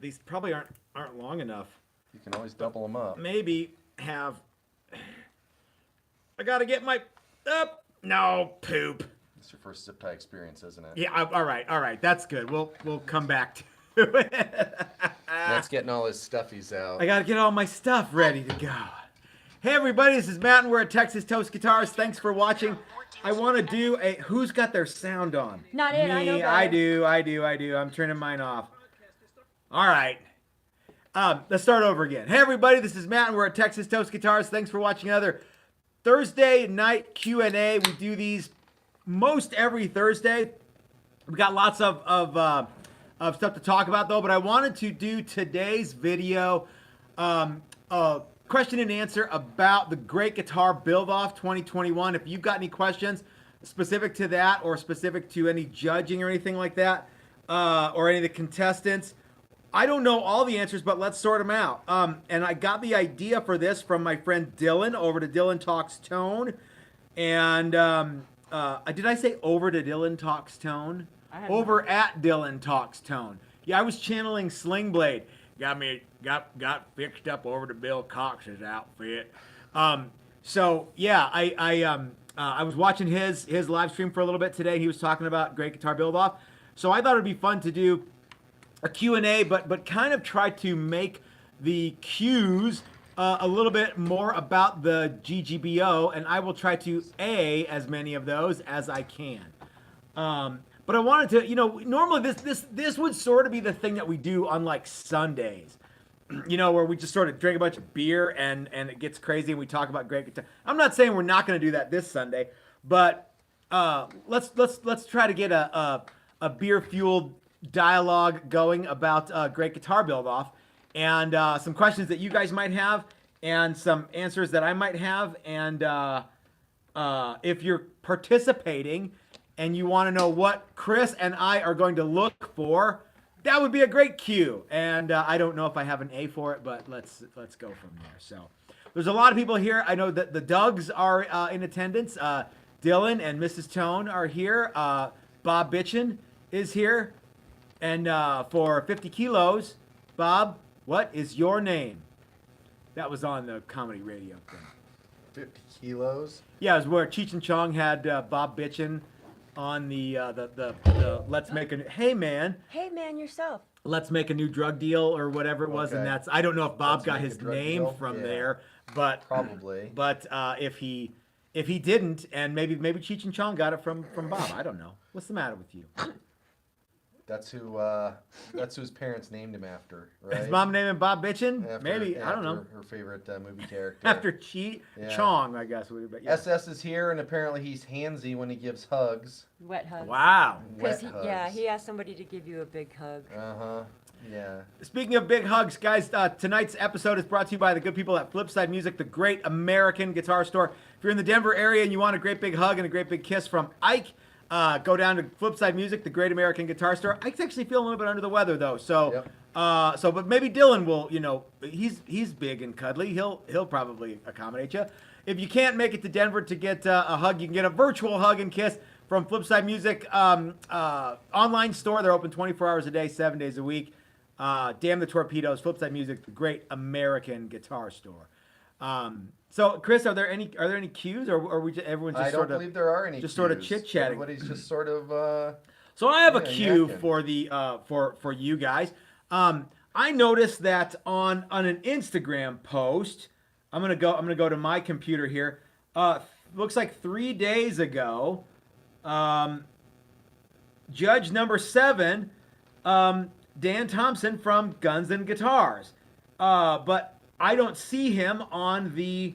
these probably aren't long enough. You can always double them up. Maybe have. I gotta get my. No poop. It's your first zip tie experience, isn't it? Yeah. All right. That's good. We'll come back to it. Matt's getting all his stuffies out. I gotta get all my stuff ready to go. Hey everybody, this is Matt and we're at Texas Toast Guitars. Thanks for watching. I want to do a who's got their sound on? Not it. Me, I know better. I do. I'm turning mine off. All right. Let's start over again. Hey everybody, this is Matt and we're at Texas Toast Guitars. Thanks for watching another Thursday night Q&A. We do these most every Thursday. We got lots of stuff to talk about though, but I wanted to do today's video question and answer about the Great Guitar Build-Off 2021. If you've got any questions specific to that or specific to any judging or anything like that, or any of the contestants, I don't know all the answers, but let's sort them out. And I got the idea for this from my friend Dylan over to Dylan Talks Tone. And did I say over to Dylan Talks Tone? Over at Dylan Talks Tone. Yeah, I was channeling Sling Blade. Got fixed up over to Bill Cox's outfit. So yeah, I was watching his live stream for a little bit today. He was talking about Great Guitar Build-Off. So I thought it'd be fun to do a Q&A, but kind of try to make the cues a little bit more about the GGBO, and I will try to as many of those as I can. But I wanted to, normally this would sort of be the thing that we do on like Sundays, where we just sort of drink a bunch of beer and it gets crazy and we talk about great guitar. I'm not saying we're not going to do that this Sunday, but let's try to get a beer fueled dialogue going about Great Guitar Build-Off and some questions that you guys might have and some answers that I might have. And if you're participating and you want to know what Chris and I are going to look for, that would be a great cue. And I don't know if I have an A for it, but let's go from there. So there's a lot of people here. I know that the Dougs are in attendance. Dylan and Mrs. Tone are here. Bob Bitchin is here. And for 50 kilos, Bob, what is your name? That was on the comedy radio thing. 50 kilos? Yeah, it was where Cheech and Chong had Bob Bitchin on the let's make a hey man yourself. Let's make a new drug deal or whatever it was, Okay. and that's I don't know if Bob Let's got make his a drug name deal? from Yeah. there, but Probably. But if he didn't, and maybe Cheech and Chong got it from Bob, I don't know. What's the matter with you? That's whose parents named him after, right? His mom named him Bob Bitchin? Maybe, I don't know. Her favorite movie character. After Yeah. Chong, I guess. But yeah. SS is here, and apparently he's handsy when he gives hugs. Wet hugs. Wow. Wet Because hugs. he asked somebody to give you a big hug. Uh-huh. Yeah. Speaking of big hugs, guys, tonight's episode is brought to you by the good people at Flipside Music, the great American guitar store. If you're in the Denver area and you want a great big hug and a great big kiss from Ike, go down to Flipside Music, the great American guitar store. Ike's actually feeling a little bit under the weather though, so Yep. but maybe Dylan will, he's big and cuddly. He'll probably accommodate you. If you can't make it to Denver to get a hug, you can get a virtual hug and kiss from Flipside Music online store. They're open 24 hours a day, 7 days a week. Damn the torpedoes! Flipside Music, the great American guitar store. So, Chris, are there any cues, or are we everyone's just I don't believe there are any just cues. sort of chit-chatting? Everybody's just sort of... So I have a Yeah, cue yakking. for the for you guys. I noticed that on an Instagram post. I'm gonna go to my computer here. Looks like 3 days ago. Judge number 7, Dan Thompson from Guns and Guitars, but I don't see him on the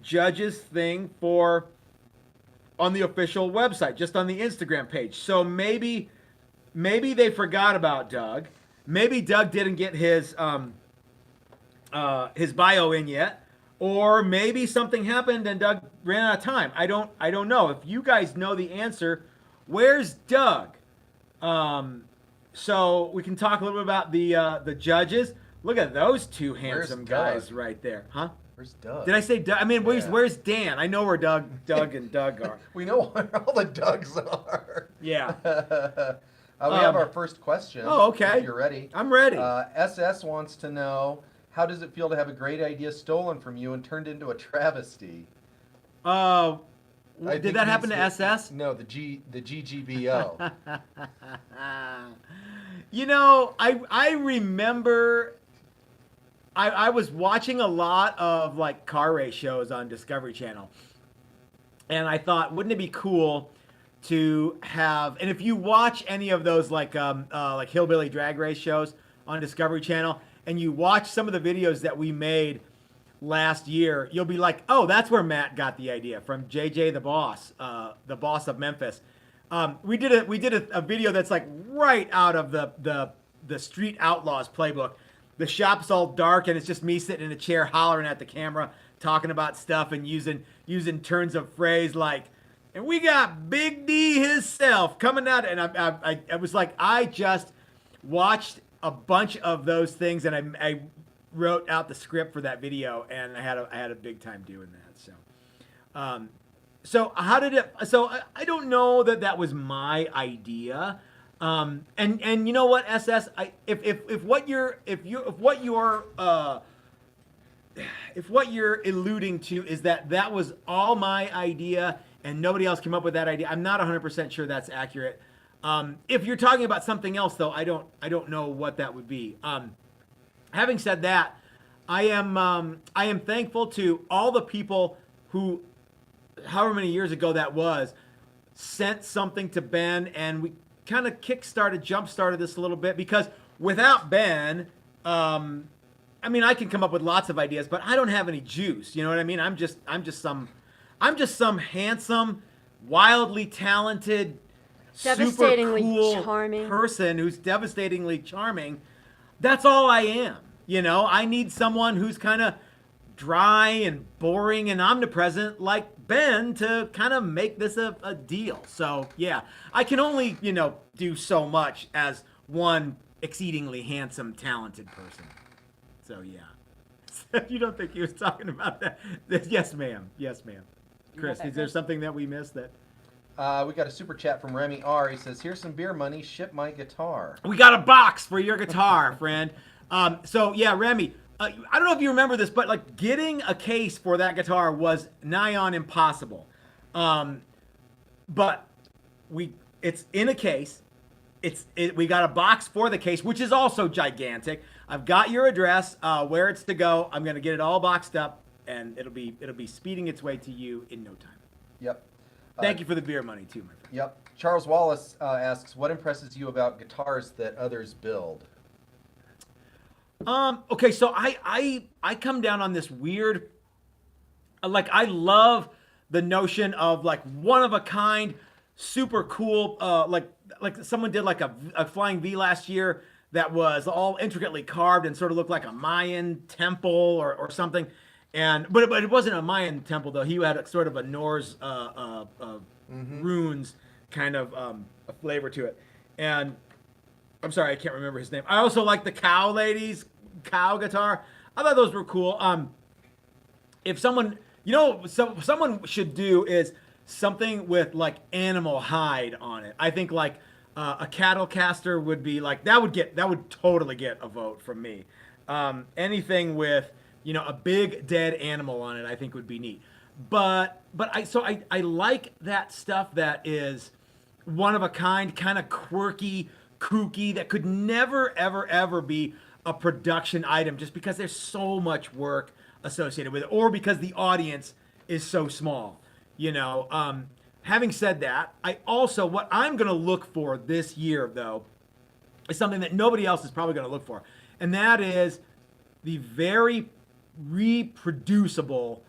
judges thing on the official website, just on the Instagram page. So maybe they forgot about Doug. Maybe Doug didn't get his bio in yet, or maybe something happened and Doug ran out of time. I don't know. If you guys know the answer, where's Doug? So we can talk a little bit about the judges. Look at those two handsome guys right there, huh? Where's Doug? Did I say Doug? I mean, Yeah. where's Dan? I know where Doug and Doug are. We know where all the Dougs are. Yeah. We have our first question. Oh, okay. If you're ready. I'm ready. SS wants to know, how does it feel to have a great idea stolen from you and turned into a travesty? Did think that it happen to means SS? No, the GGBO. You know, I remember I was watching a lot of like car race shows on Discovery Channel. And I thought, wouldn't it be cool to have, and if you watch any of those like hillbilly drag race shows on Discovery Channel and you watch some of the videos that we made last year, you'll be like, oh, that's where Matt got the idea from. JJ the boss of Memphis. We did a video that's like right out of the Street Outlaws playbook. The shop's all dark and it's just me sitting in a chair hollering at the camera, talking about stuff and using turns of phrase like, and we got Big D himself coming out. And I was like, I just watched a bunch of those things and I wrote out the script for that video, and I had a big time doing that. So how did it? So I don't know that was my idea. And you know what, SS? If what you're alluding to is that was all my idea and nobody else came up with that idea, I'm not 100% sure that's accurate. If you're talking about something else, though, I don't know what that would be. Having said that, I am thankful to all the people who, however many years ago that was, sent something to Ben, and we kind of jump-started this a little bit, because without Ben, I mean, I can come up with lots of ideas, but I don't have any juice. You know what I mean? I'm just some handsome, wildly talented, Devastatingly super cool charming person who's devastatingly charming. That's all I am. You know, I need someone who's kind of dry and boring and omnipresent like Ben to kind of make this a deal. So, yeah, I can only, do so much as one exceedingly handsome, talented person. So, yeah. You don't think he was talking about that? Yes, ma'am. Yes, ma'am. Chris, is there something that we missed that? We got a super chat from Remy R. He says, here's some beer money, ship my guitar. We got a box for your guitar, friend. So, yeah, Remy, I don't know if you remember this, but like getting a case for that guitar was nigh on impossible. But it's in a case. We got a box for the case, which is also gigantic. I've got your address, where it's to go. I'm gonna get it all boxed up, and it'll be speeding its way to you in no time. Yep. Thank you for the beer money too, my friend. Yep. Charles Wallace asks, what impresses you about guitars that others build? Okay, so I come down on this weird, like, I love the notion of like one of a kind, super cool, like someone did like a flying V last year that was all intricately carved and sort of looked like a Mayan temple or something. But it wasn't a Mayan temple though. He had sort of a Norse runes kind of a flavor to it. And I'm sorry, I can't remember his name. I also like the cow guitar. I thought those were cool. If someone, someone should do is something with like animal hide on it. I think like a cattle caster would be like, that would totally get a vote from me. Anything with, a big dead animal on it, I think would be neat. But I like that stuff that is one of a kind, kind of quirky, kooky, that could never, ever, ever be a production item just because there's so much work associated with it, or because the audience is so small. Having said that, what I'm going to look for this year, though, is something that nobody else is probably going to look for. And that is the very reproducible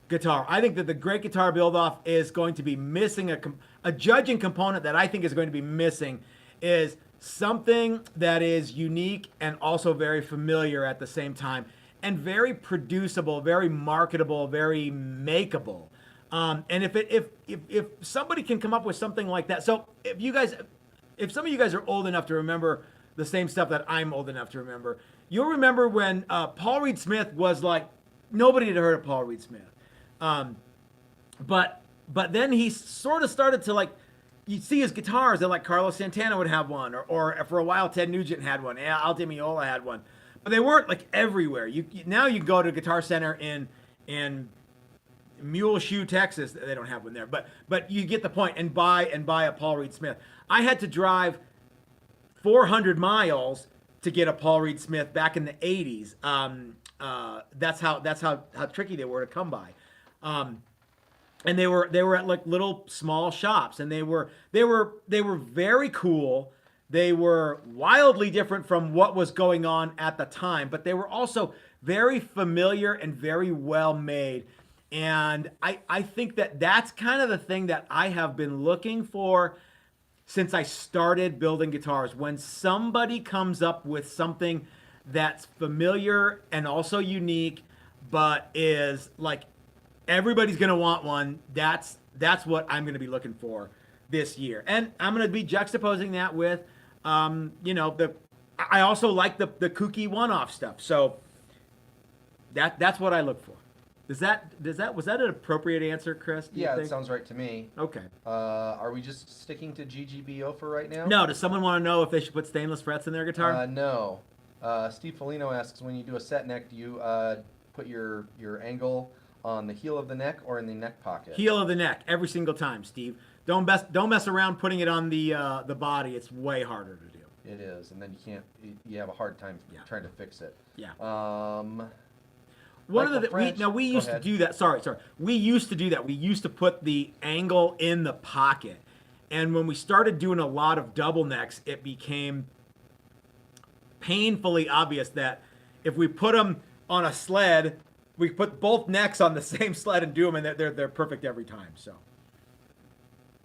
guitar. I think that the Great Guitar Build-Off is going to be missing a judging component that I think is going to be missing is something that is unique and also very familiar at the same time, and very producible, very marketable, very makeable. And if somebody can come up with something like that, so if some of you guys are old enough to remember the same stuff that I'm old enough to remember, you'll remember when Paul Reed Smith was like, nobody had heard of Paul Reed Smith. But then he sort of started to like you'd see his guitars that like Carlos Santana would have one, or for a while Ted Nugent had one, Al Di Meola had one, but they weren't like everywhere. Now you go to Guitar Center in Muleshoe, Texas. They don't have one there, but you get the point. And buy a Paul Reed Smith. I had to drive 400 miles to get a Paul Reed Smith back in the 80s. That's how tricky they were to come by. And they were at like little small shops, and they were very cool. They were wildly different from what was going on at the time, but they were also very familiar and very well made. And I think that's kind of the thing that I have been looking for since I started building guitars. When somebody comes up with something that's familiar and also unique, but is like everybody's gonna want one, that's what I'm gonna be looking for this year. And I'm gonna be juxtaposing that with, I also like the kooky one-off stuff. So that's what I look for. Was that an appropriate answer, Chris? Do you Yeah, think? that sounds right to me. Okay. Are we just sticking to GGBO for right now? No, does someone want to know if they should put stainless frets in their guitar? No. Steve Folino asks, when you do a set neck, do you put your angle on the heel of the neck or in the neck pocket? Heel of the neck every single time, Steve. Don't mess around putting it on the body. It's way harder to do. It is, and then you have a hard time trying to fix it. Yeah. One of the we used to do that. Sorry. We used to do that. We used to put the angle in the pocket, and when we started doing a lot of double necks, it became painfully obvious that if we put them on a sled, we put both necks on the same sled and do them, and they're perfect every time. So.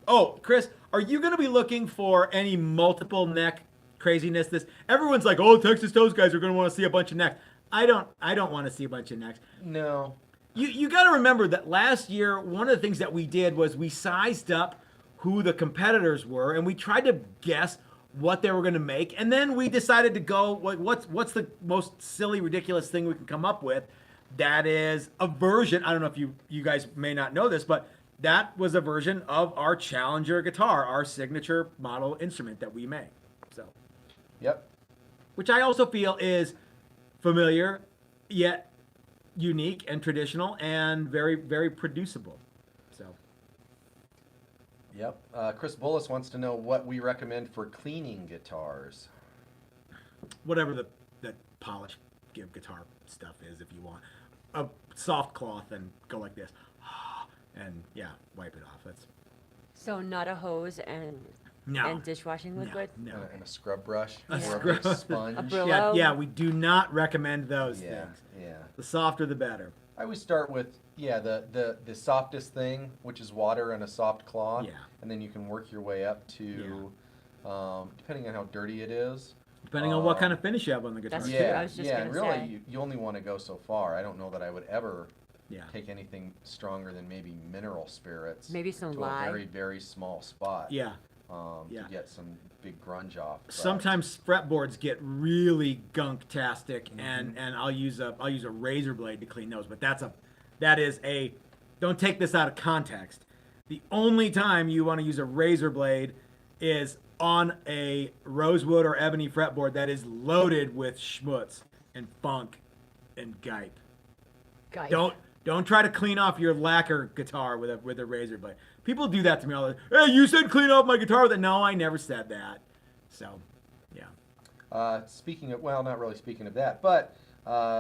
Oh, Chris, are you going to be looking for any multiple neck craziness? Everyone's like, oh, Texas Toast guys are going to want to see a bunch of necks. I don't want to see a bunch of necks. No. You got to remember that last year, one of the things that we did was we sized up who the competitors were, and we tried to guess what they were going to make, and then we decided to go, what's the most silly, ridiculous thing we can come up with? That is a version. I don't know if you guys may not know this, but that was a version of our Challenger guitar, our signature model instrument that we make. So. Yep. Which I also feel is familiar, yet unique and traditional, and very, very producible. So. Yep. Chris Bullis wants to know what we recommend for cleaning guitars. Whatever the polish guitar stuff is, if you want. A soft cloth and go like this. And yeah, wipe it off. That's So not a hose and dishwashing liquid? No. And a scrub brush A or scrub- a big sponge. A Brillo? Yeah, we do not recommend those Yeah, things. yeah. The softer the better. I always start with the softest thing, which is water and a soft cloth. Yeah. And then you can work your way up to, depending on how dirty it is. Depending on what kind of finish you have on the guitar. That's too. true. I was just and gonna really, say. you only want to go so far. I don't know that I would ever Yeah. take anything stronger than maybe mineral spirits. Maybe some to lye. a very, very small spot. Yeah. To get some big grunge off. But Sometimes fretboards get really gunk-tastic, and I'll use a razor blade to clean those. But don't take this out of context. The only time you want to use a razor blade is on a rosewood or ebony fretboard that is loaded with schmutz and funk and gype. Guy. Don't try to clean off your lacquer guitar with a razor blade. People do that to me all the time. Hey, you said clean off my guitar with it. No, I never said that. So, yeah. Speaking of, well, not really speaking of that, but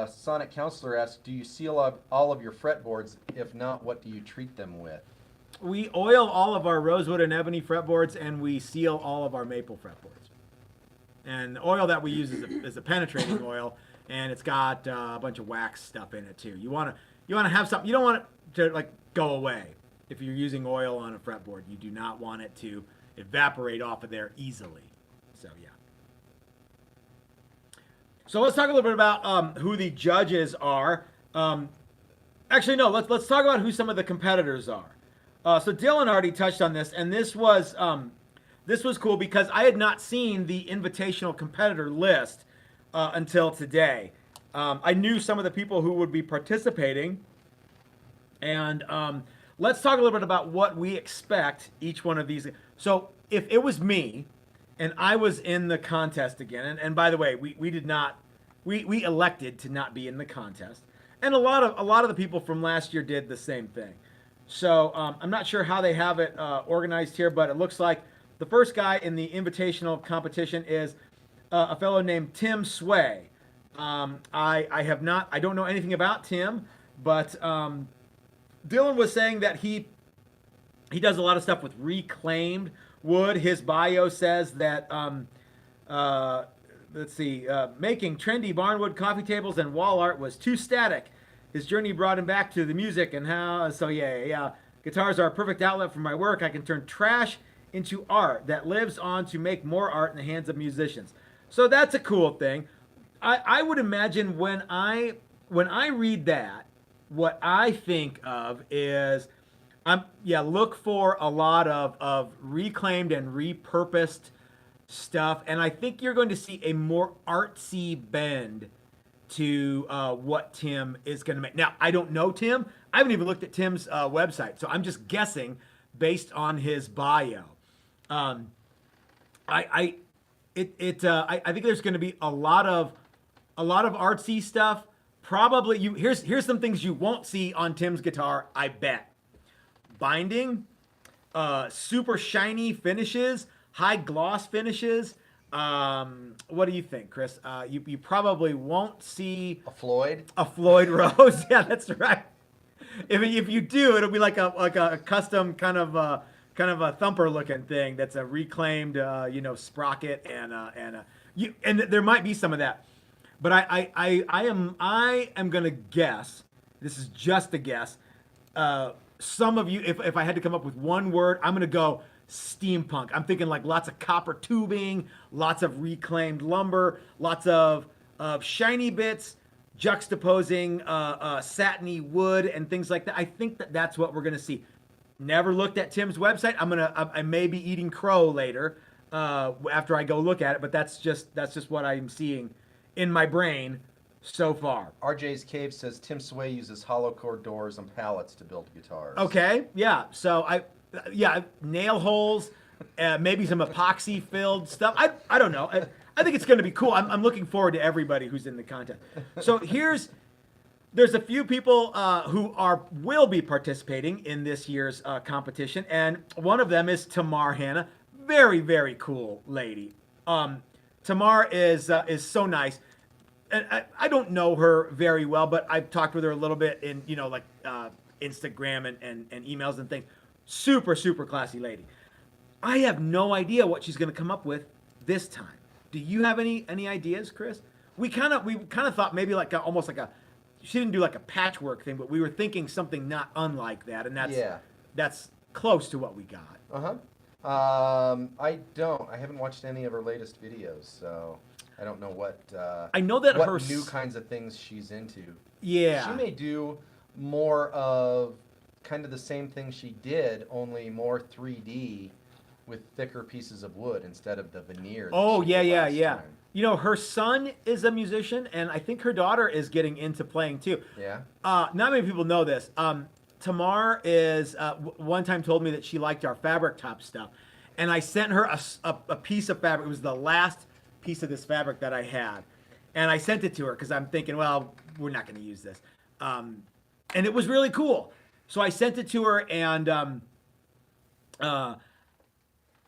Sonic Counselor asks, do you seal up all of your fretboards? If not, what do you treat them with? We oil all of our rosewood and ebony fretboards, and we seal all of our maple fretboards. And the oil that we use is a penetrating oil, and it's got a bunch of wax stuff in it too. You want to have something. You don't want it to like go away. If you're using oil on a fretboard, you do not want it to evaporate off of there easily. So yeah. So let's talk a little bit about who the judges are. Actually, no. Let's talk about who some of the competitors are. So Dylan already touched on this, and this was cool because I had not seen the invitational competitor list until today. I knew some of the people who would be participating, and let's talk a little bit about what we expect each one of these. So if it was me, and I was in the contest again, and by the way, we did not, we elected to not be in the contest, and a lot of the people from last year did the same thing. So I'm not sure how they have it organized here, but it looks like the first guy in the invitational competition is a fellow named Tim Sway. I don't know anything about Tim, but Dylan was saying that he does a lot of stuff with reclaimed wood. His bio says that let's see, making trendy barnwood coffee tables and wall art was too static. His journey brought him back to the music and how. So yeah. Guitars are a perfect outlet for my work. I can turn trash into art that lives on to make more art in the hands of musicians. So that's a cool thing. I would imagine when I read that, what I think of is look for a lot of reclaimed and repurposed stuff, and I think you're going to see a more artsy bend to what Tim is going to make. Now, I don't know Tim. I haven't even looked at Tim's website, so I'm just guessing based on his bio. I think there's going to be a lot of artsy stuff. Probably here's some things you won't see on Tim's guitar, I bet. Binding, super shiny finishes, high gloss finishes. What do you think, Chris? You probably won't see A Floyd? a Floyd Rose. Yeah, that's right. If you do, it'll be like a custom kind of a thumper looking thing that's a reclaimed sprocket and there might be some of that. But I am gonna guess. This is just a guess. Some of you, if I had to come up with one word, I'm gonna go steampunk. I'm thinking like lots of copper tubing, lots of reclaimed lumber, lots of shiny bits, juxtaposing satiny wood and things like that. I think that's what we're gonna see. Never looked at Tim's website. I may be eating crow later after I go look at it, but that's just what I'm seeing in my brain so far. RJ's Cave says Tim Sway uses hollow core doors and pallets to build guitars. Okay, yeah. So nail holes, maybe some epoxy filled stuff. I don't know. I think it's going to be cool. I'm looking forward to everybody who's in the contest. So there's a few people who will be participating in this year's competition, and one of them is Tamar Hannah. Very, very cool lady. Tamar is so nice. And I don't know her very well, but I've talked with her a little bit in Instagram and emails and things. Super, super classy lady. I have no idea what she's going to come up with this time. Do you have any ideas, Chris? We kind of thought maybe almost like she didn't do like a patchwork thing, but we were thinking something not unlike that, and that's close to what we got. I haven't watched any of her latest videos, so I don't know what I know that what new kinds of things she's into. Yeah, she may do more of kind of the same thing she did, only more 3D with thicker pieces of wood instead of the veneer. Oh yeah. Time. You know, her son is a musician, and I think her daughter is getting into playing too. Yeah. Not many people know this. Tamar is one time told me that she liked our fabric top stuff, and I sent her a piece of fabric. It was the last piece of this fabric that I had, and I sent it to her because I'm thinking, well, we're not going to use this, and it was really cool. So I sent it to her, and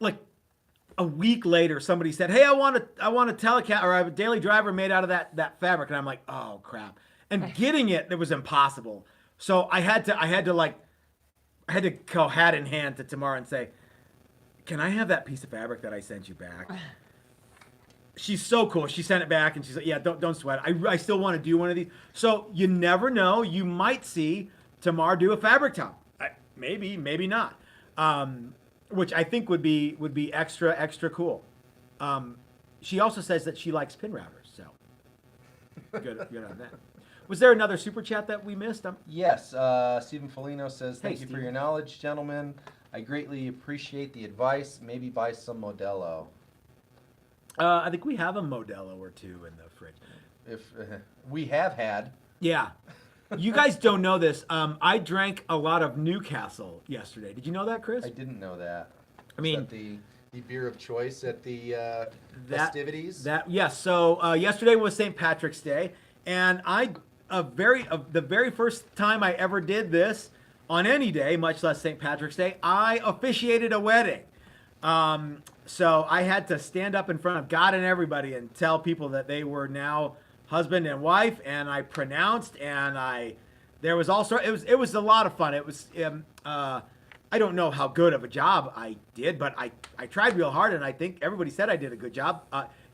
like a week later, somebody said, "Hey, I want a telecast or a daily driver made out of that fabric," and I'm like, "Oh crap!" And getting it was impossible. So I had to go hat in hand to Tamar and say, "Can I have that piece of fabric that I sent you back?" She's so cool. She sent it back, and she's like, "Yeah, don't sweat. I still want to do one of these." So you never know. You might see Tamar do a fabric top. Maybe not. Which I think would be extra cool. She also says that she likes pin routers, so good on that. Was there another super chat that we missed? Yes, Stephen Folino says, "Thank you for your knowledge, gentlemen. I greatly appreciate the advice. Maybe buy some Modelo." I think we have a Modelo or two in the fridge. If we have had. Yeah. You guys don't know this. I drank a lot of Newcastle yesterday. Did you know that, Chris? I didn't know that. I mean, the beer of choice at the festivities. So yesterday was St. Patrick's Day, and the very first time I ever did this on any day, much less St. Patrick's Day, I officiated a wedding. So I had to stand up in front of God and everybody and tell people that they were now husband and wife, and I pronounced, and there was also it was a lot of fun. It was I don't know how good of a job I did, but I tried real hard, and I think everybody said I did a good job.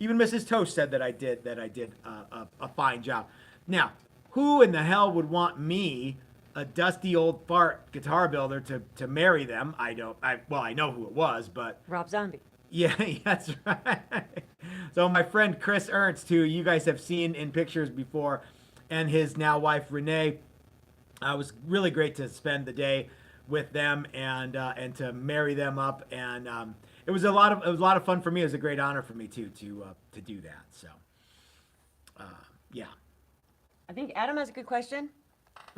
Even Mrs. Toast said that I did a fine job. Now, who in the hell would want me, a dusty old fart guitar builder, to marry them? I know who it was, but Rob Zombie. yeah, that's right. So my friend Chris Ernst, who you guys have seen in pictures before, and his now wife Renee, it was really great to spend the day with them and to marry them up, and it was a lot of fun for me. It was a great honor for me too to do that. So yeah. I think Adam has a good question.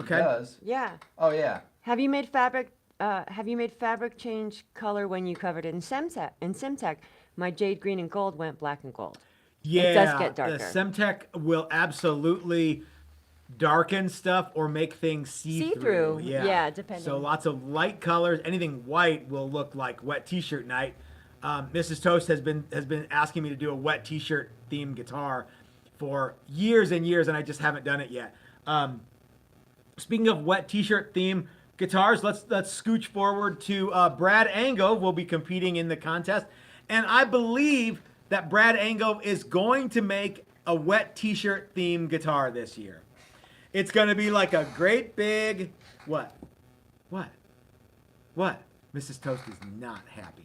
Okay. He does. Yeah. Oh yeah. Have you made fabric change color when you covered it in Semtech? In Semtech, my jade green and gold went black and gold. Yeah, It does get darker. The Semtech will absolutely darken stuff or make things see-through. Yeah, depending. So lots of light colors. Anything white will look like wet t-shirt night. Mrs. Toast has been asking me to do a wet t-shirt themed guitar for years and years, and I just haven't done it yet. Speaking of wet t-shirt theme guitars, let's scooch forward to Brad Angove will be competing in the contest, and I believe that Brad Angove is going to make a wet t-shirt theme guitar this year. It's going to be like a great big what? Mrs. Toast is not happy.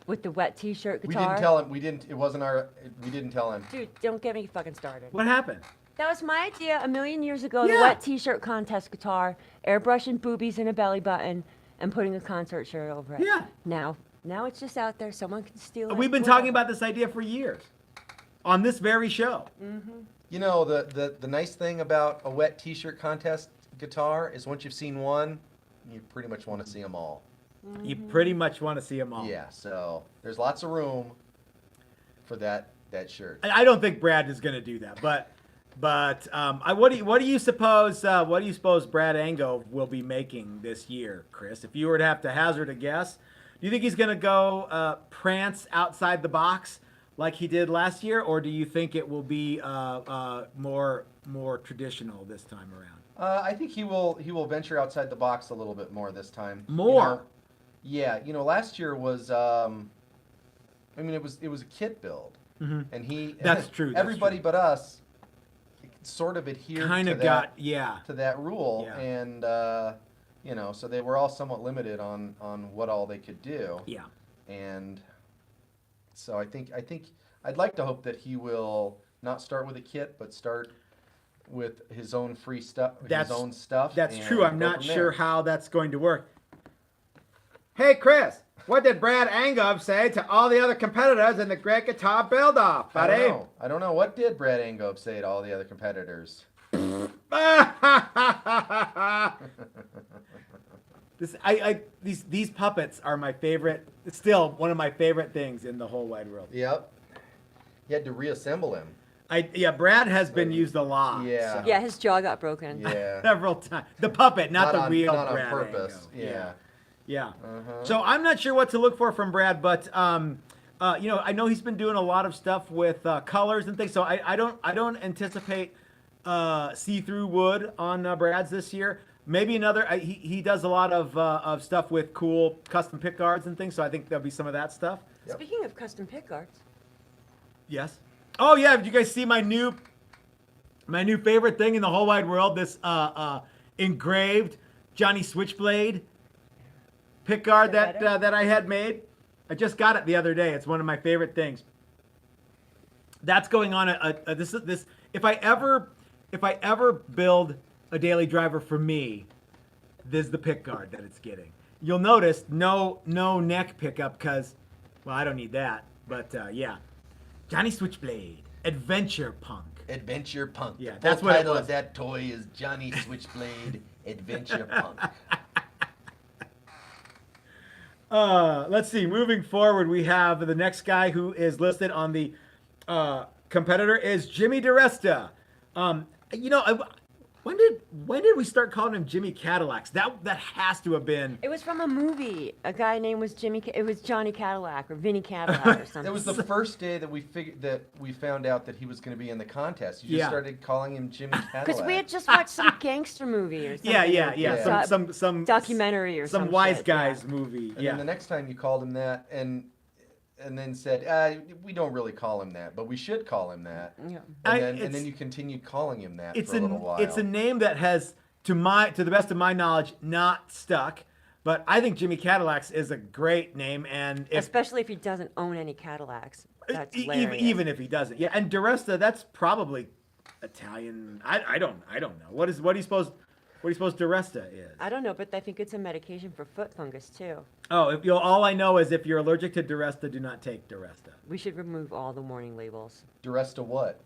With the wet t-shirt We guitar. didn't tell him. We didn't tell him. Dude, don't get me fucking started. What happened? That was my idea a million years ago. Yeah. The wet t-shirt contest guitar, airbrushing boobies and a belly button, and putting a concert shirt over it. Yeah. Now it's just out there. Someone can steal it. We've been talking about this idea for years on this very show. You know, the nice thing about a wet t-shirt contest guitar is once you've seen one, you pretty much want to see them all. You pretty much want to see them all. Yeah, so there's lots of room for that shirt. I don't think Brad is going to do that, but what do you suppose Brad Angove will be making this year, Chris? If you were to have to hazard a guess, do you think he's going to go prance outside the box like he did last year, or do you think it will be more traditional this time around? I think he will venture outside the box a little bit more this time. More. Yeah, last year was it was a kit build, and That's true. Everybody but us sort of adhered to that rule, and so they were all somewhat limited on what all they could do. Yeah. And so I think I'd like to hope that he will not start with a kit, but start with his own free stuff, his own stuff. That's and true. I'm go not from sure there. how that's going to work. Hey, Chris, what did Brad Angove say to all the other competitors in the Great Guitar Build-Off, buddy? I don't know. What did Brad Angove say to all the other competitors? These puppets are my favorite. It's still one of my favorite things in the whole wide world. Yep. You had to reassemble him. Brad has been used a lot. Yeah. Yeah, his jaw got broken. Yeah. Several times. The puppet, not the real not Brad on purpose. Angove. Yeah. Yeah. Uh-huh. So I'm not sure what to look for from Brad, but I know he's been doing a lot of stuff with colors and things. So I don't anticipate see-through wood on Brad's this year. Maybe another. He does a lot of stuff with cool custom pick guards and things. So I think there'll be some of that stuff. Yep. Speaking of custom pick guards. Yes. Oh yeah. Did you guys see my new favorite thing in the whole wide world? This engraved Johnny Switchblade pick guard that I had made. I just got it the other day. It's one of my favorite things. That's going on this. If I ever build a daily driver for me, this is the pick guard that it's getting. You'll notice no neck pickup because, well, I don't need that. But yeah, Johnny Switchblade, Adventure Punk. Adventure Punk. Yeah, The that's full what it title was. of that toy is Johnny Switchblade Adventure Punk. Let's see. Moving forward, we have the next guy who is listed on the competitor is Jimmy DiResta. You know, when did we start calling him Jimmy Cadillacs? That has to have been. It was from a movie. A guy named was Jimmy. It was Johnny Cadillac or Vinny Cadillac or something. It was the first day that we found out that he was going to be in the contest. You just Yeah. started calling him Jimmy Cadillac. Because we had just watched some gangster movie or something. Yeah. Yeah. Some documentary or some some wise shit, guys yeah. movie. And Yeah. then the next time you called him that, and then said, we don't really call him that, but we should call him that. Yeah. And then you continued calling him that It's for a little while. it's a name that has, to the best of my knowledge, not stuck. But I think Jimmy Cadillacs is a great name, and Especially if he doesn't own any Cadillacs. That's hilarious. even if he doesn't, yeah. And DiResta, that's probably Italian. I don't know. What do you suppose DiResta is? I don't know, but I think it's a medication for foot fungus too. Oh, all I know is if you're allergic to DiResta, do not take DiResta. We should remove all the warning labels. DiResta what?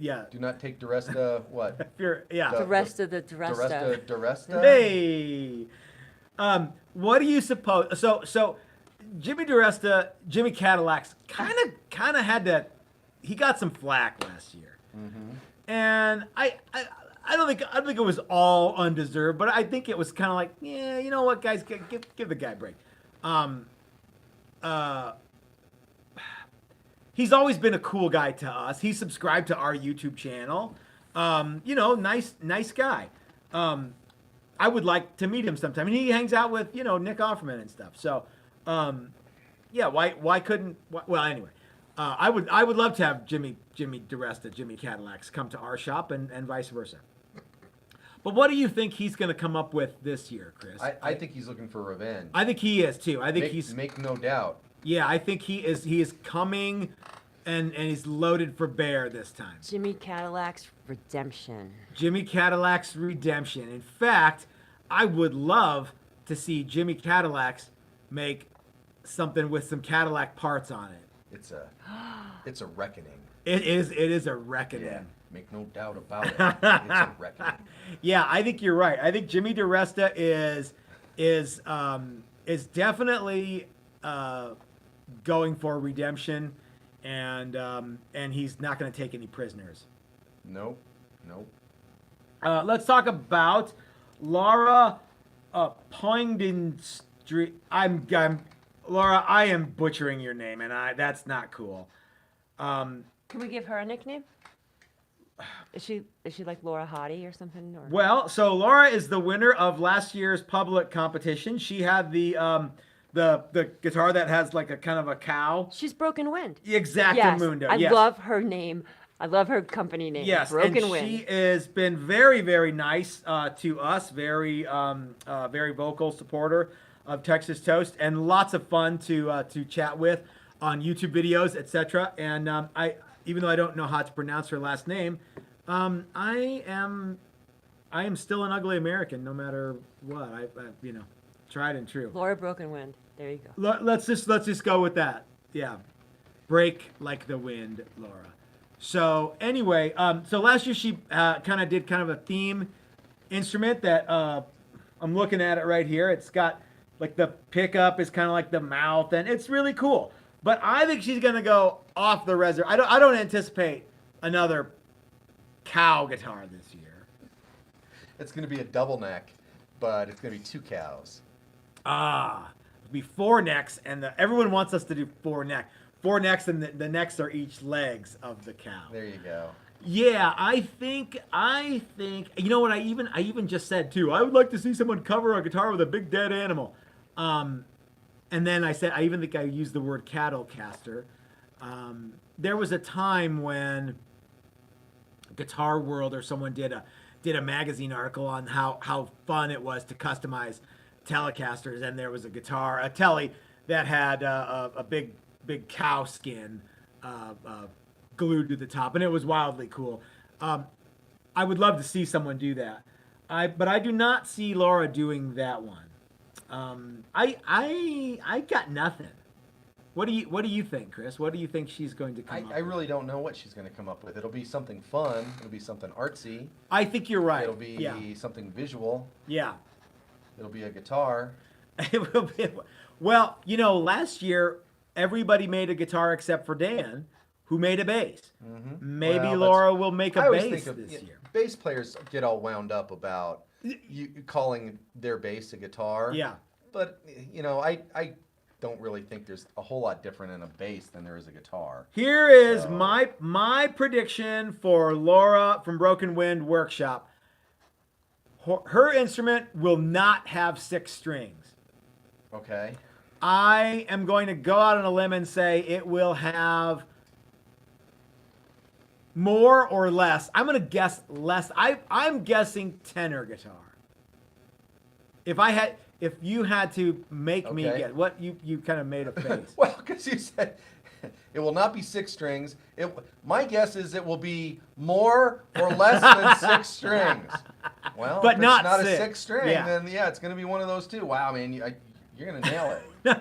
Yeah. Do not take DiResta what? If you're, yeah. The rest of the DiResta. DiResta? Hey. What do you suppose? So, Jimmy DiResta, Jimmy Cadillacs, kind of had to. He got some flack last year, and I don't think it was all undeserved, but I think it was kind of like, yeah, you know what, guys, give the guy a break. He's always been a cool guy to us. He subscribed to our YouTube channel. You know, nice guy. I would like to meet him sometime. And he hangs out with, Nick Offerman and stuff. So, yeah, why couldn't? Well, anyway, I would love to have Jimmy DiResta, Jimmy Cadillacs come to our shop and vice versa. But what do you think he's going to come up with this year, Chris? I think he's looking for revenge. I think he is too. I think Make no doubt. Yeah, I think he is. He is coming, and he's loaded for bear this time. Jimmy Cadillac's redemption. Jimmy Cadillac's redemption. In fact, I would love to see Jimmy Cadillacs make something with some Cadillac parts on it. It's a reckoning. It is a reckoning. Yeah, make no doubt about it. It's a reckoning. Yeah, I think you're right. I think Jimmy DiResta is definitely going for redemption, and he's not going to take any prisoners. Nope. Let's talk about Laura Poindinstreet. Laura, I am butchering your name, and that's not cool. Can we give her a nickname? Is she like Laura Hottie or something? Or? Well, so Laura is the winner of last year's public competition. She had the guitar that has like a kind of a cow. She's Broken Wind. Exactamundo. Yes, I yes. love her name. I love her company name. Yes, Broken and Wind. she has been very, very nice to us. Very vocal supporter of Texas Toast, and lots of fun to chat with on YouTube videos, etc. And even though I don't know how to pronounce her last name, I am still an ugly American, no matter what. I tried and true. Laura Broken Wind. There you go. Let's just go with that. Yeah, break like the wind, Laura. So anyway, so last year she kind of did kind of a theme instrument that I'm looking at it right here. It's got like the pickup is kind of like the mouth, and it's really cool. But I think she's gonna go off the reserve. I don't anticipate another cow guitar this year. It's going to be a double neck, but it's going to be two cows. It'll be four necks, and everyone wants us to do four necks. Four necks, and the necks are each legs of the cow. There you go. Yeah, I think. You know what? I even just said too. I would like to see someone cover a guitar with a big dead animal. And then I said, I even think I used the word cattle caster. There was a time when Guitar World or someone did a magazine article on how fun it was to customize Telecasters, and there was a Tele that had a big cow skin glued to the top, and it was wildly cool. I would love to see someone do that. But I do not see Laura doing that one. I got nothing. What do you think, Chris? What do you think she's going to come up with? I really don't know what she's going to come up with. It'll be something fun. It'll be something artsy. I think you're right. It'll be something visual. Yeah. It'll be a guitar. It will be. Well, you know, last year everybody made a guitar except for Dan, who made a bass. Maybe Well, Laura will make a I always bass think of this year. bass players get all wound up about you calling their bass a guitar. Yeah. But you know, I don't really think there's a whole lot different in a bass than there is a guitar. Here is So- my prediction for Laura from Broken Wind Workshop. Her instrument will not have 6 strings. Okay. I am going to go out on a limb and say it will have more or less. I'm going to guess less. I'm guessing tenor guitar. If you had to make me Okay. guess, what you kind of made a face. Well, because you said it will not be 6 strings. My guess is it will be more or less than 6 strings. Well, But if not it's not 6. a 6 string, Yeah. then yeah, it's going to be one of those two. Wow, man, you're going to nail it.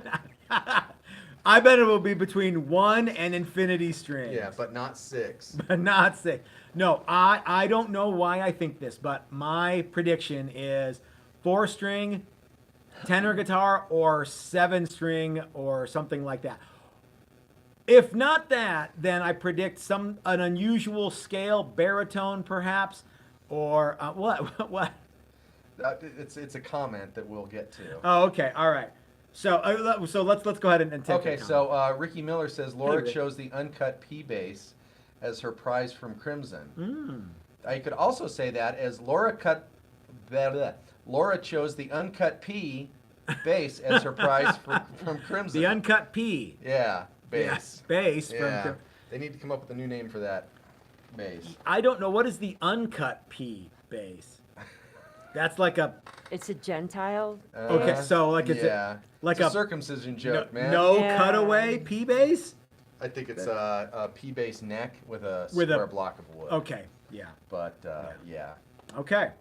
I bet it will be between 1 and infinity strings. Yeah, but not 6. But not 6. No, I don't know why I think this, but my prediction is 4-string tenor guitar or 7-string or something like that. If not that, then I predict an unusual scale, baritone perhaps, or what? It's a comment that we'll get to. Oh, okay, all right. So let's go ahead and take Okay, the so comment. Ricky Miller says Laura Rick. chose the uncut P bass as her prize from Crimson. Mm. I could also say that as Laura chose the uncut P bass as her prize from Crimson. The uncut P. Yeah, bass. Yeah, bass Yeah. from. They need to come up with a new name for that bass. I don't know what is the uncut P bass. That's like a It's a Gentile. Okay, so like it's yeah. like It's a a circumcision joke, man. no Yeah. cutaway P bass. I think it's a P bass neck with a With a- square block of wood. Okay, yeah, But yeah. okay.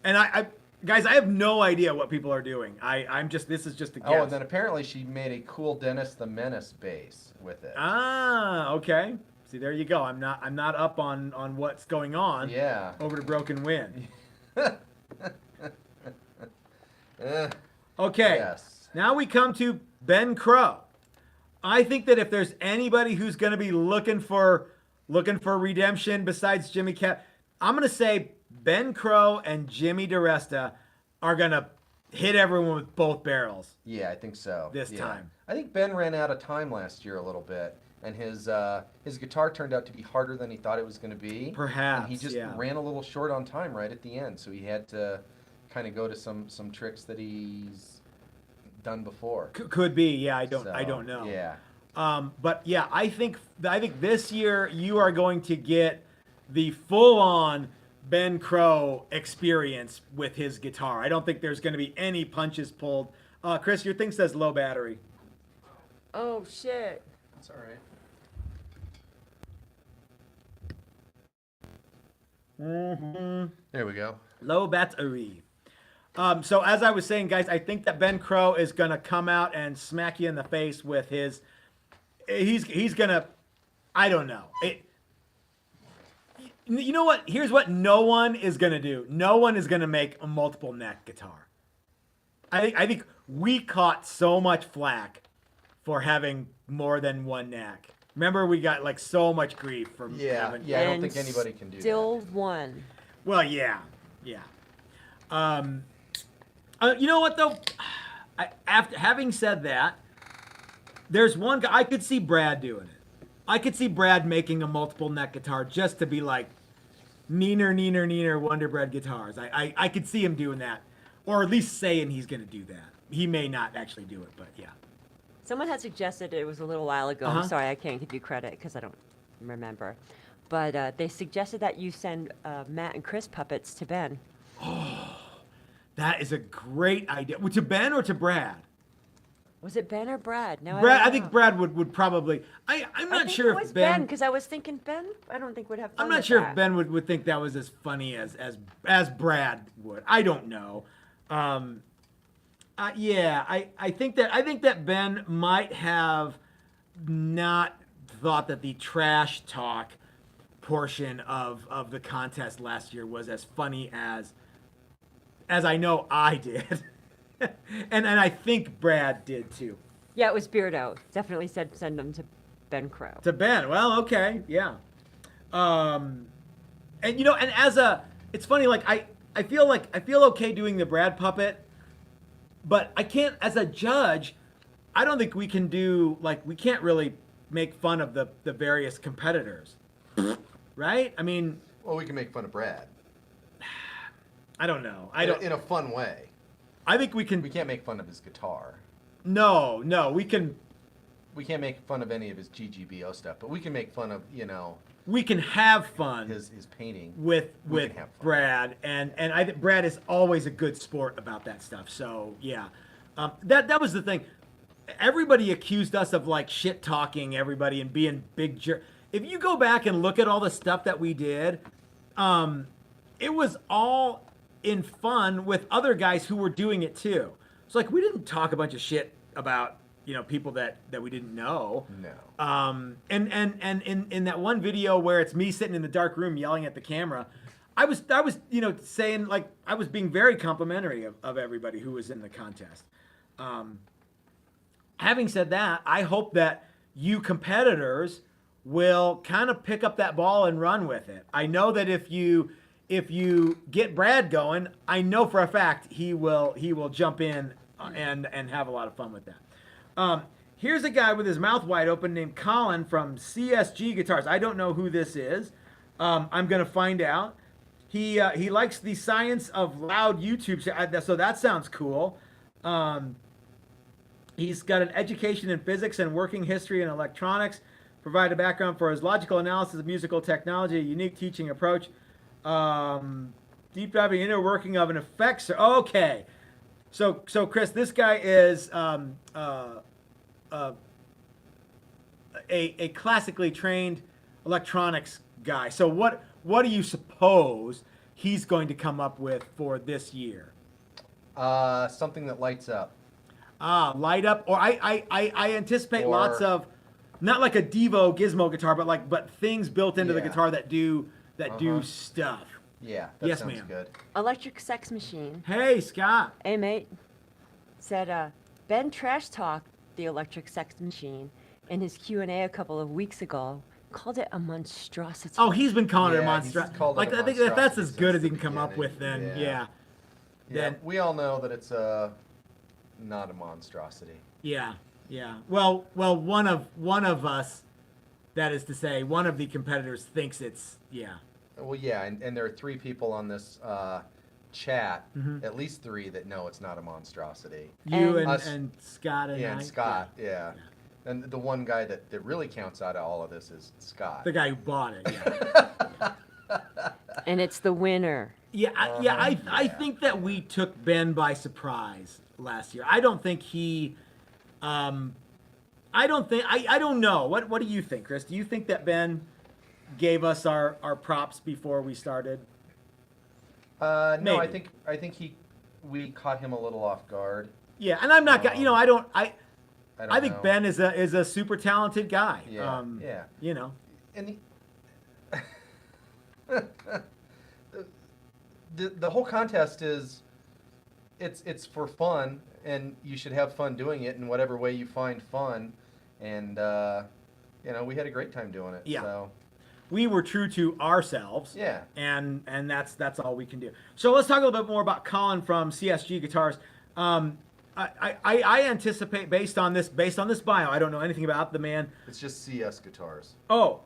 And I guys, I have no idea what people are doing. This is just a guess. Oh, and then apparently she made a cool Dennis the Menace bass with it. Ah, okay. See, there you go. I'm not up on what's going on. Yeah. Over to Broken Wind. Eh, Okay. Yes. Now we come to Ben Crowe. I think that if there's anybody who's going to be looking for redemption besides Jimmy Cat, I'm going to say Ben Crowe and Jimmy DiResta are going to hit everyone with both barrels. Yeah, I think so. This Yeah. time. I think Ben ran out of time last year a little bit, and his guitar turned out to be harder than he thought it was going to be. Perhaps, And he just yeah. ran a little short on time right at the end, so he had to kind of go to some tricks that he's done before. Could be. Yeah, I don't So, know. Yeah. But yeah, I think this year you are going to get the full-on Ben Crowe experience with his guitar. I don't think there's going to be any punches pulled. Chris, your thing says low battery. Oh shit. That's all right. Mm-hmm. There we go. Low battery. So as I was saying, guys, I think that Ben Crowe is going to come out and smack you in the face with his. He's going to. I don't know. You know what? Here's what no one is going to do. No one is going to make a multiple neck guitar. I think we caught so much flack for having more than one neck. Remember, we got like so much grief from having. Yeah, I don't And think anybody can do Still won. Well, yeah. You know what though? After having said that, there's one guy I could see Brad doing it. I could see Brad making a multiple neck guitar just to be like neener Wonder Bread guitars. I could see him doing that, or at least saying he's gonna do that. He may not actually do it, but yeah. Someone had suggested it was a little while ago. Uh-huh. I'm sorry, I can't give you credit because I don't remember. But they suggested that you send Matt and Chris puppets to Ben. That is a great idea. To Ben or to Brad? Was it Ben or Brad? No, Brad, I don't think know. Brad would probably. I'm I not think sure it was if Ben Ben. because I was thinking Ben. I don't think would have fun. I'm not with sure that. if Ben would think that was as funny as Brad would. I don't know. Yeah, I think that Ben might have not thought that the trash talk portion of the contest last year was as funny as I know I did. and I think Brad did too. Yeah, it was Beardo. Definitely said send them to Ben Crowe. To Ben. Well, okay, yeah. And and it's funny. Like I feel okay doing the Brad puppet, but I can't as a judge. I don't think we can we can't really make fun of the various competitors, right? I mean, Well, we can make fun of Brad. I don't know. In a fun way. I think we can. We can't make fun of his guitar. No, we can. We can't make fun of any of his GGBO stuff, but we can make fun of We can have fun his painting with can have fun. Brad, and I think Brad is always a good sport about that stuff. So yeah, that was the thing. Everybody accused us of like shit talking everybody and being big jerk. If you go back and look at all the stuff that we did, it was all in fun with other guys who were doing it too. It's like we didn't talk a bunch of shit about people that we didn't know. No. And in that one video where it's me sitting in the dark room yelling at the camera, I was saying like I was being very complimentary of everybody who was in the contest. Having said that, I hope that you competitors will kind of pick up that ball and run with it. I know that if you get Brad going, I know for a fact he will jump in and have a lot of fun with that. Here's a guy with his mouth wide open named Colin from CSG Guitars. I don't know who this is. I'm gonna find out. He likes the science of loud YouTube, so that sounds cool. He's got an education in physics and working history in electronics. Provide a background for his logical analysis of musical technology, a unique teaching approach. Deep diving inner working of an effects. Okay, so Chris, this guy is a classically trained electronics guy. So what do you suppose he's going to come up with for this year? Something that lights up. Light up, or I anticipate lots of, not like a Devo gizmo guitar, but things built into the guitar that do stuff. Yeah, that Yes, sounds ma'am. good. Electric Sex Machine. Hey, Scott. Hey, mate. Said Ben trash talked the Electric Sex Machine in his Q&A a couple of weeks ago. Called it a monstrosity. Oh, he's been calling it a Yeah, monstrosity. he's called it Like a I think that's as monstrosity good as he since can the come up with. beginning. Then Yeah. Then We all know that it's not a monstrosity. yeah. Well, one of us, that is to say, one of the competitors thinks it's Well, yeah, and there are 3 people on this chat, Mhm. at least 3 that know it's not a monstrosity. You And- Us- and Scott and Yeah, I. and Scott, yeah. And the one guy that really counts out of all of this is Scott. The guy who bought it. Yeah. And it's the winner. I Yeah. think that we took Ben by surprise last year. I don't think he I don't know. What do you think, Chris? Do you think that Ben gave us our props before we started? No, Maybe. I think we caught him a little off guard. Yeah, and I'm not I think know. Ben is a super talented guy. Yeah, yeah. You know. And the whole contest is it's for fun, and you should have fun doing it in whatever way you find fun, and we had a great time doing it. Yeah. So, We were true to ourselves. yeah. And that's all we can do. So let's talk a little bit more about Colin from CSG Guitars. I anticipate based on this bio, I don't know anything about the man. It's just CS guitars. Oh,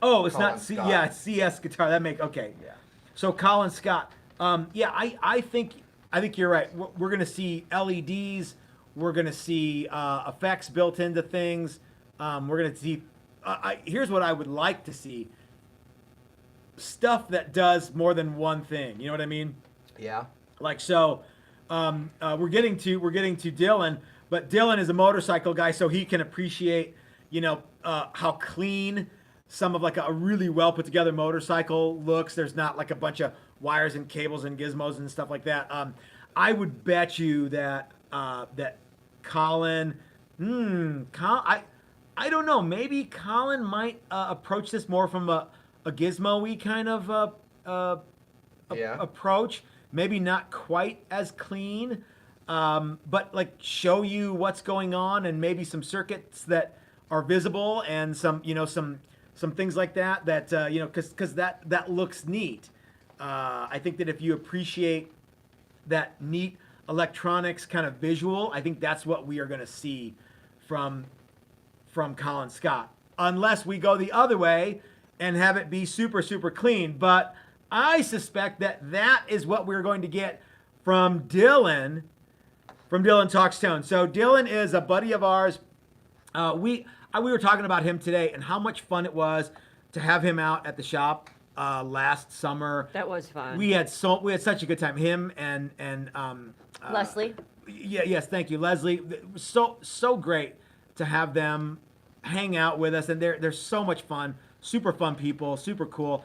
it's Colin not Scott. yeah, it's CS Guitar. Okay. Yeah. So Colin Scott. I think you're right. We're gonna see LEDs. We're gonna see effects built into things. We're gonna see. Here's what I would like to see. Stuff that does more than one thing. You know what I mean? Yeah. Like so. We're getting to Dylan, but Dylan is a motorcycle guy, so he can appreciate, how clean some of like a really well put together motorcycle looks. There's not like a bunch of wires and cables and gizmos and stuff like that. I would bet you that Colin, I don't know, maybe Colin might approach this more from a gizmo-y kind of Yeah. approach. Maybe not quite as clean. but like show you what's going on and maybe some circuits that are visible and some some things like that because that looks neat. I think that if you appreciate that neat electronics kind of visual, I think that's what we are going to see from Colin Scott, unless we go the other way and have it be super clean. But I suspect that is what we're going to get from Dylan Talks Tone. So Dylan is a buddy of ours. We were talking about him today and how much fun it was to have him out at the shop last summer. That was fun. We had such a good time. Him and Leslie. Yes, thank you, Leslie. It was so great to have them hang out with us, and they're so much fun, super fun people, super cool.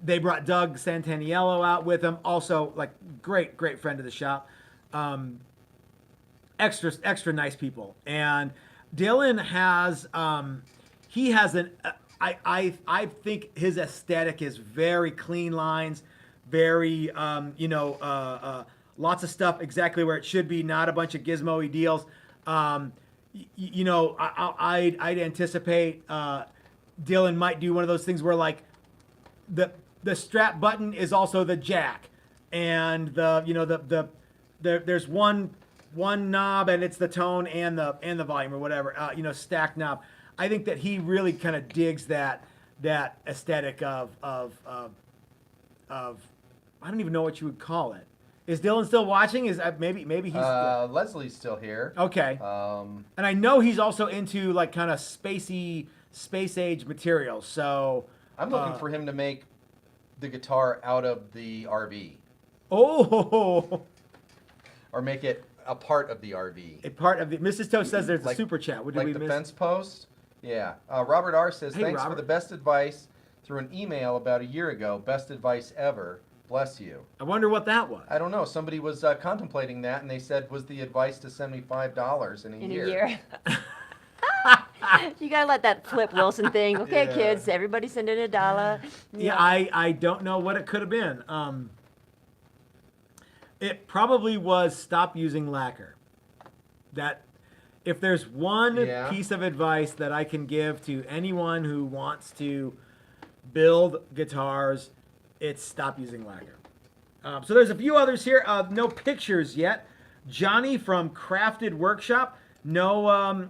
They brought Doug Santaniello out with them, also like great friend of the shop. Extra nice people. And Dylan has he has an I think his aesthetic is very clean lines, very lots of stuff exactly where it should be, not a bunch of gizmo-y deals. I'd anticipate Dylan might do one of those things where like the strap button is also the jack, and there's one knob and it's the tone and the volume or whatever, stacked knob. I think that he really kind of digs that aesthetic of I don't even know what you would call it. Is Dylan still watching? Is maybe he's Leslie's still here. Okay. And I know he's also into like kind of space age materials. So I'm looking for him to make the guitar out of the RV. Oh. Or make it a part of the RV. A part of the Mrs. Toast says there's Like- a super chat. What did Like we the miss? fence post. Yeah. Robert R. says, Hey, thanks Robert. for the best advice through an email about a year ago. Best advice ever. Bless you. I wonder what that was. I don't know. Somebody was contemplating that, and they said, was the advice to send me $5 in a year? You gotta let that Flip Wilson thing. Okay, Yeah. kids, everybody send in $1. Yeah, I don't know what it could have been. It probably was stop using lacquer. That if there's one Yeah. piece of advice that I can give to anyone who wants to build guitars, it's stop using lacquer. So there's a few others here. No pictures yet. Johnny from Crafted Workshop. No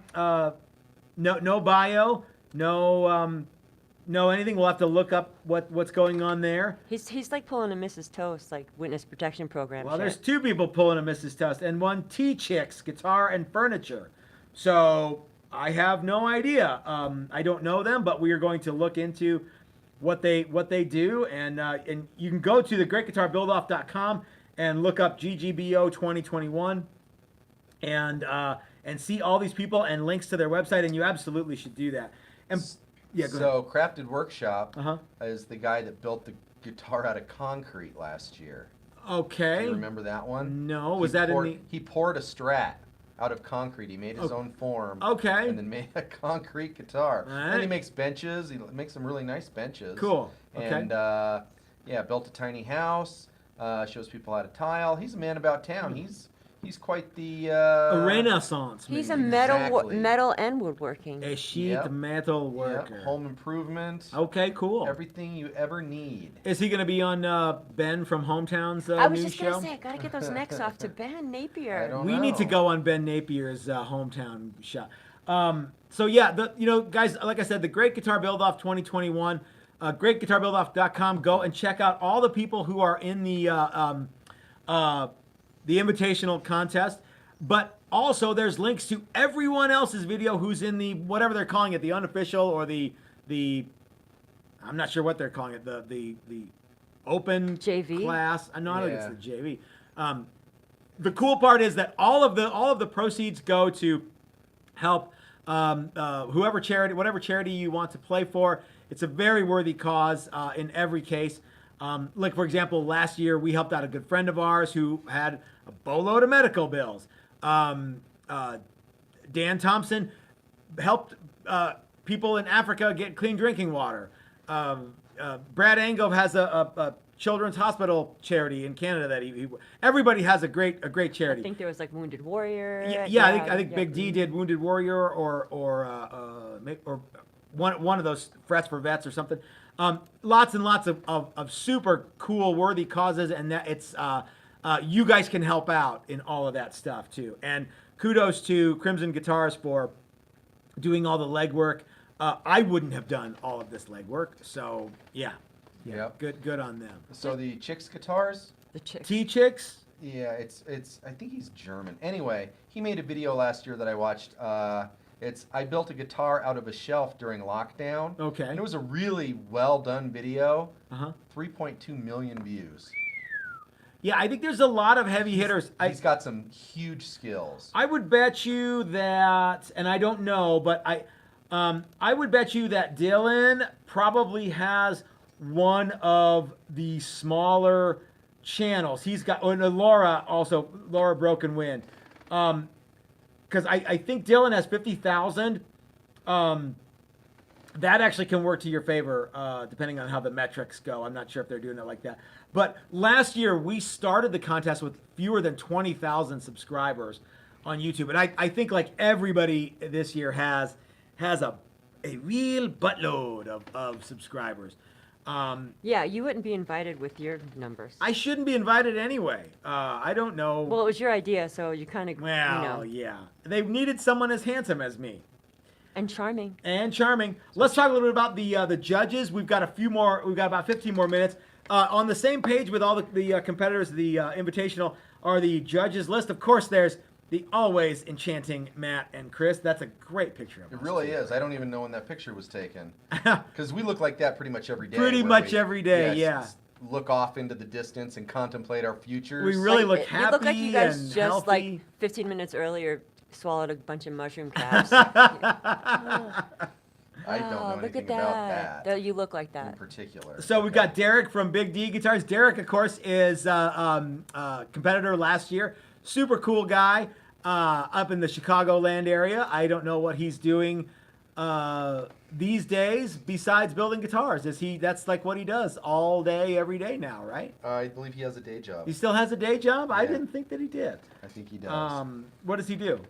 bio. No anything. We'll have to look up what's going on there. He's like pulling a Mrs. Toast, like witness protection program. Well, shit. there's two people pulling a Mrs. Toast and one T-Chicks Guitar and Furniture. So I have no idea. I don't know them, but we are going to look into what they do, and you can go to thegreatguitarbuildoff.com and look up GGBO 2021 and see all these people and links to their website, and you absolutely should do that. And yeah, go ahead. So Crafted Workshop Uh-huh. is the guy that built the guitar out of concrete last year. Okay. Do you remember that one? No, was that in the? He poured a Strat out of concrete. He made his Oh, own form. okay. And then made a concrete guitar. All right. And he makes benches. He makes some really nice benches. Cool. Okay. And built a tiny house. Shows people how to tile. He's a man about town. He's quite the A renaissance. He's maybe. a Exactly. metal and woodworking. A sheet Yep. metal yeah, worker. home improvement. Okay, cool. Everything you ever need. Is he going to be on Ben from Hometown's I was new just show? gonna say, I gotta get those necks off to Ben Napier. I don't We need to know. go on Ben Napier's Hometown show. So yeah, guys, like I said, the Great Guitar Build Off 2021, greatguitarbuildoff.com. Go and check out all the people who are in the invitational contest. But also, there's links to everyone else's video who's in the whatever they're calling it, the unofficial or the I'm not sure what they're calling it, the open JV? class. I know Yeah. it's the JV. The cool part is that all of the proceeds go to help whatever charity you want to play for. It's a very worthy cause in every case. Like for example, last year we helped out a good friend of ours who had a boatload of medical bills. Dan Thompson helped people in Africa get clean drinking water. Brad Angove has a Children's Hospital charity in Canada that everybody has a great I charity. think there was like Wounded Warrior. Yeah, I think Big D did Wounded Warrior or one of those Frets for Vets or something. Lots and lots of super cool, worthy causes, and that it's you guys can help out in all of that stuff too. And kudos to Crimson Guitars for doing all the legwork. I wouldn't have done all of this legwork, so yeah, Yep. good on them. So the Chicks Guitars, The Chicks. yeah, T-Chicks. it's I think he's German. Anyway, he made a video last year that I watched. It's I built a guitar out of a shelf during lockdown. Okay. And it was a really well done video. 3.2 million views. Yeah, I think there's a lot of heavy hitters. He's got some huge skills. I would bet you that, and I don't know, but I would bet you that Dylan probably has one of the smaller channels. He's got, and Laura Broken Wind. Because I think Dylan has 50,000. That actually can work to your favor, depending on how the metrics go. I'm not sure if they're doing it like that. But last year, we started the contest with fewer than 20,000 subscribers on YouTube. And I think like everybody this year has a real buttload of subscribers. Yeah, you wouldn't be invited with your numbers. I shouldn't be invited anyway. I don't know. Well, it was your idea, so you kind of, Well, yeah. They needed someone as handsome as me. And charming. And charming. Let's talk a little bit about the judges. We've got about 15 more minutes. On the same page with all the competitors, the Invitational, are the judges list. Of course, there's the always enchanting Matt and Chris. That's a great picture of us. It really is. I don't even know when that picture was taken. Because we look like that pretty much every day. Pretty where much we- every day, yeah. Look off into the distance and contemplate our futures. We really look You happy look like you guys and just healthy. like 15 minutes earlier swallowed a bunch of mushroom caps. I don't know Look anything at about that You look like in that. particular. So we've got Derek from Big D Guitars. Derek, of course, is competitor last year. Super cool guy up in the Chicagoland area. I don't know what he's doing these days besides building guitars. That's like what he does all day, every day now, right? I believe he has a day job. He still has a day job? I Yeah. didn't think that he did. I think he does. What does he do?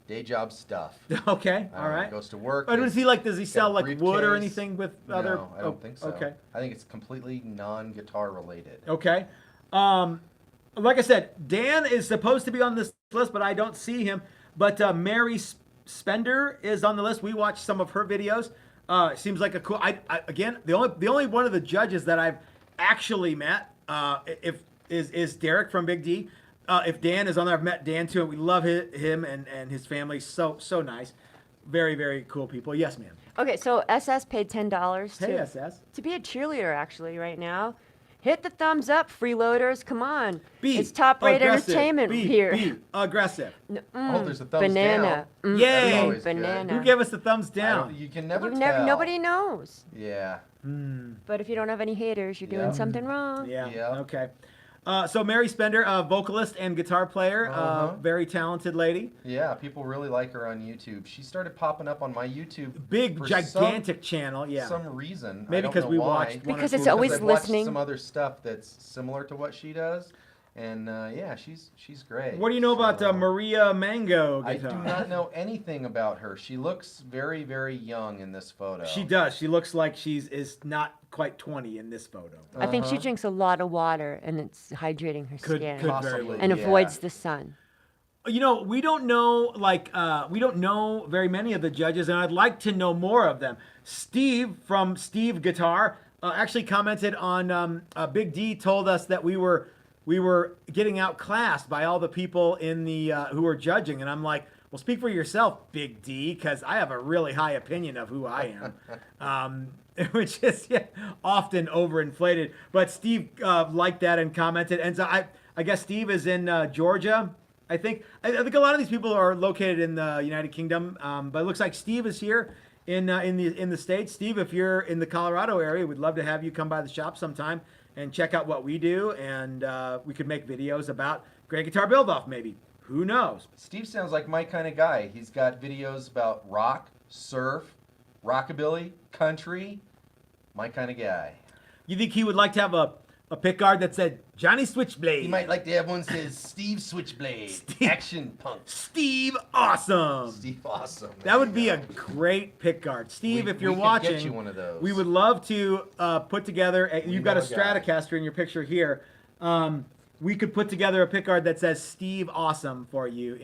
Day job stuff. Okay, all right. Goes to work. Or does he sell got a like wood or briefcase. anything with other? No, I don't think so. Okay. I think it's completely non-guitar related. Okay. Like I said, Dan is supposed to be on this list, but I don't see him. But Mary Spender is on the list. We watched some of her videos. Seems like a cool. Again, the only one of the judges that I've actually met is Derek from Big D. If Dan is on there, I've met Dan too. We love him and his family. So nice. Very, very cool people. Yes, ma'am. Okay, so SS paid $10 Hey, SS. to be a cheerleader actually right now. Hit the thumbs up, freeloaders. Come on. Be It's top rate aggressive. entertainment Be here. aggressive. Oh, there's a thumbs banana. down. Mm, Yay. That's always good. banana. Who gave us the thumbs I down? don't- You can never You've tell. never, nobody knows. Yeah. But if you don't have any haters, you're doing Yeah. something wrong. Yeah. Yeah. Okay. So Mary Spender, vocalist and guitar player, very talented lady. Yeah, people really like her on YouTube. She started popping up on my YouTube. Big, for gigantic channel. Yeah. Some reason. I Maybe don't because know we why. watched. one or Because two it's of always I've them. watched listening. some other stuff that's similar to what she does, and yeah, she's great. What do you know about So, Maria Mango I guitar? do not know anything about her. She looks very, very young in this photo. She does. She looks like is not quite 20 in this photo. I think she Uh-huh. drinks a lot of water and it's hydrating her Could skin very Possibly. well. and yeah. avoids the sun. You know, we don't know very many of the judges, and I'd like to know more of them. Steve from Steve Guitar actually commented on Big D told us that we were getting outclassed by all the people in the who were judging, and I'm like, well, speak for yourself, Big D, because I have a really high opinion of who I am. Which is often overinflated. But Steve liked that and commented. And so I guess Steve is in Georgia. I think a lot of these people are located in the United Kingdom. But it looks like Steve is here in the States. Steve, if you're in the Colorado area, we'd love to have you come by the shop sometime and check out what we do. And we could make videos about Great Guitar Build-Off maybe. Who knows? Steve sounds like my kind of guy. He's got videos about rock, surf, rockabilly, country. My kind of guy. You think he would like to have a pick guard that said Johnny Switchblade? You might like to have one that says Steve Switchblade, Action Punk. Steve Awesome. Steve Awesome. That would be a great pick guard. Steve, if you're we could watching, get you one of those. we would love to put together. You've got a know a guy. Stratocaster in your picture here. We could put together a pick guard that says Steve Awesome for you.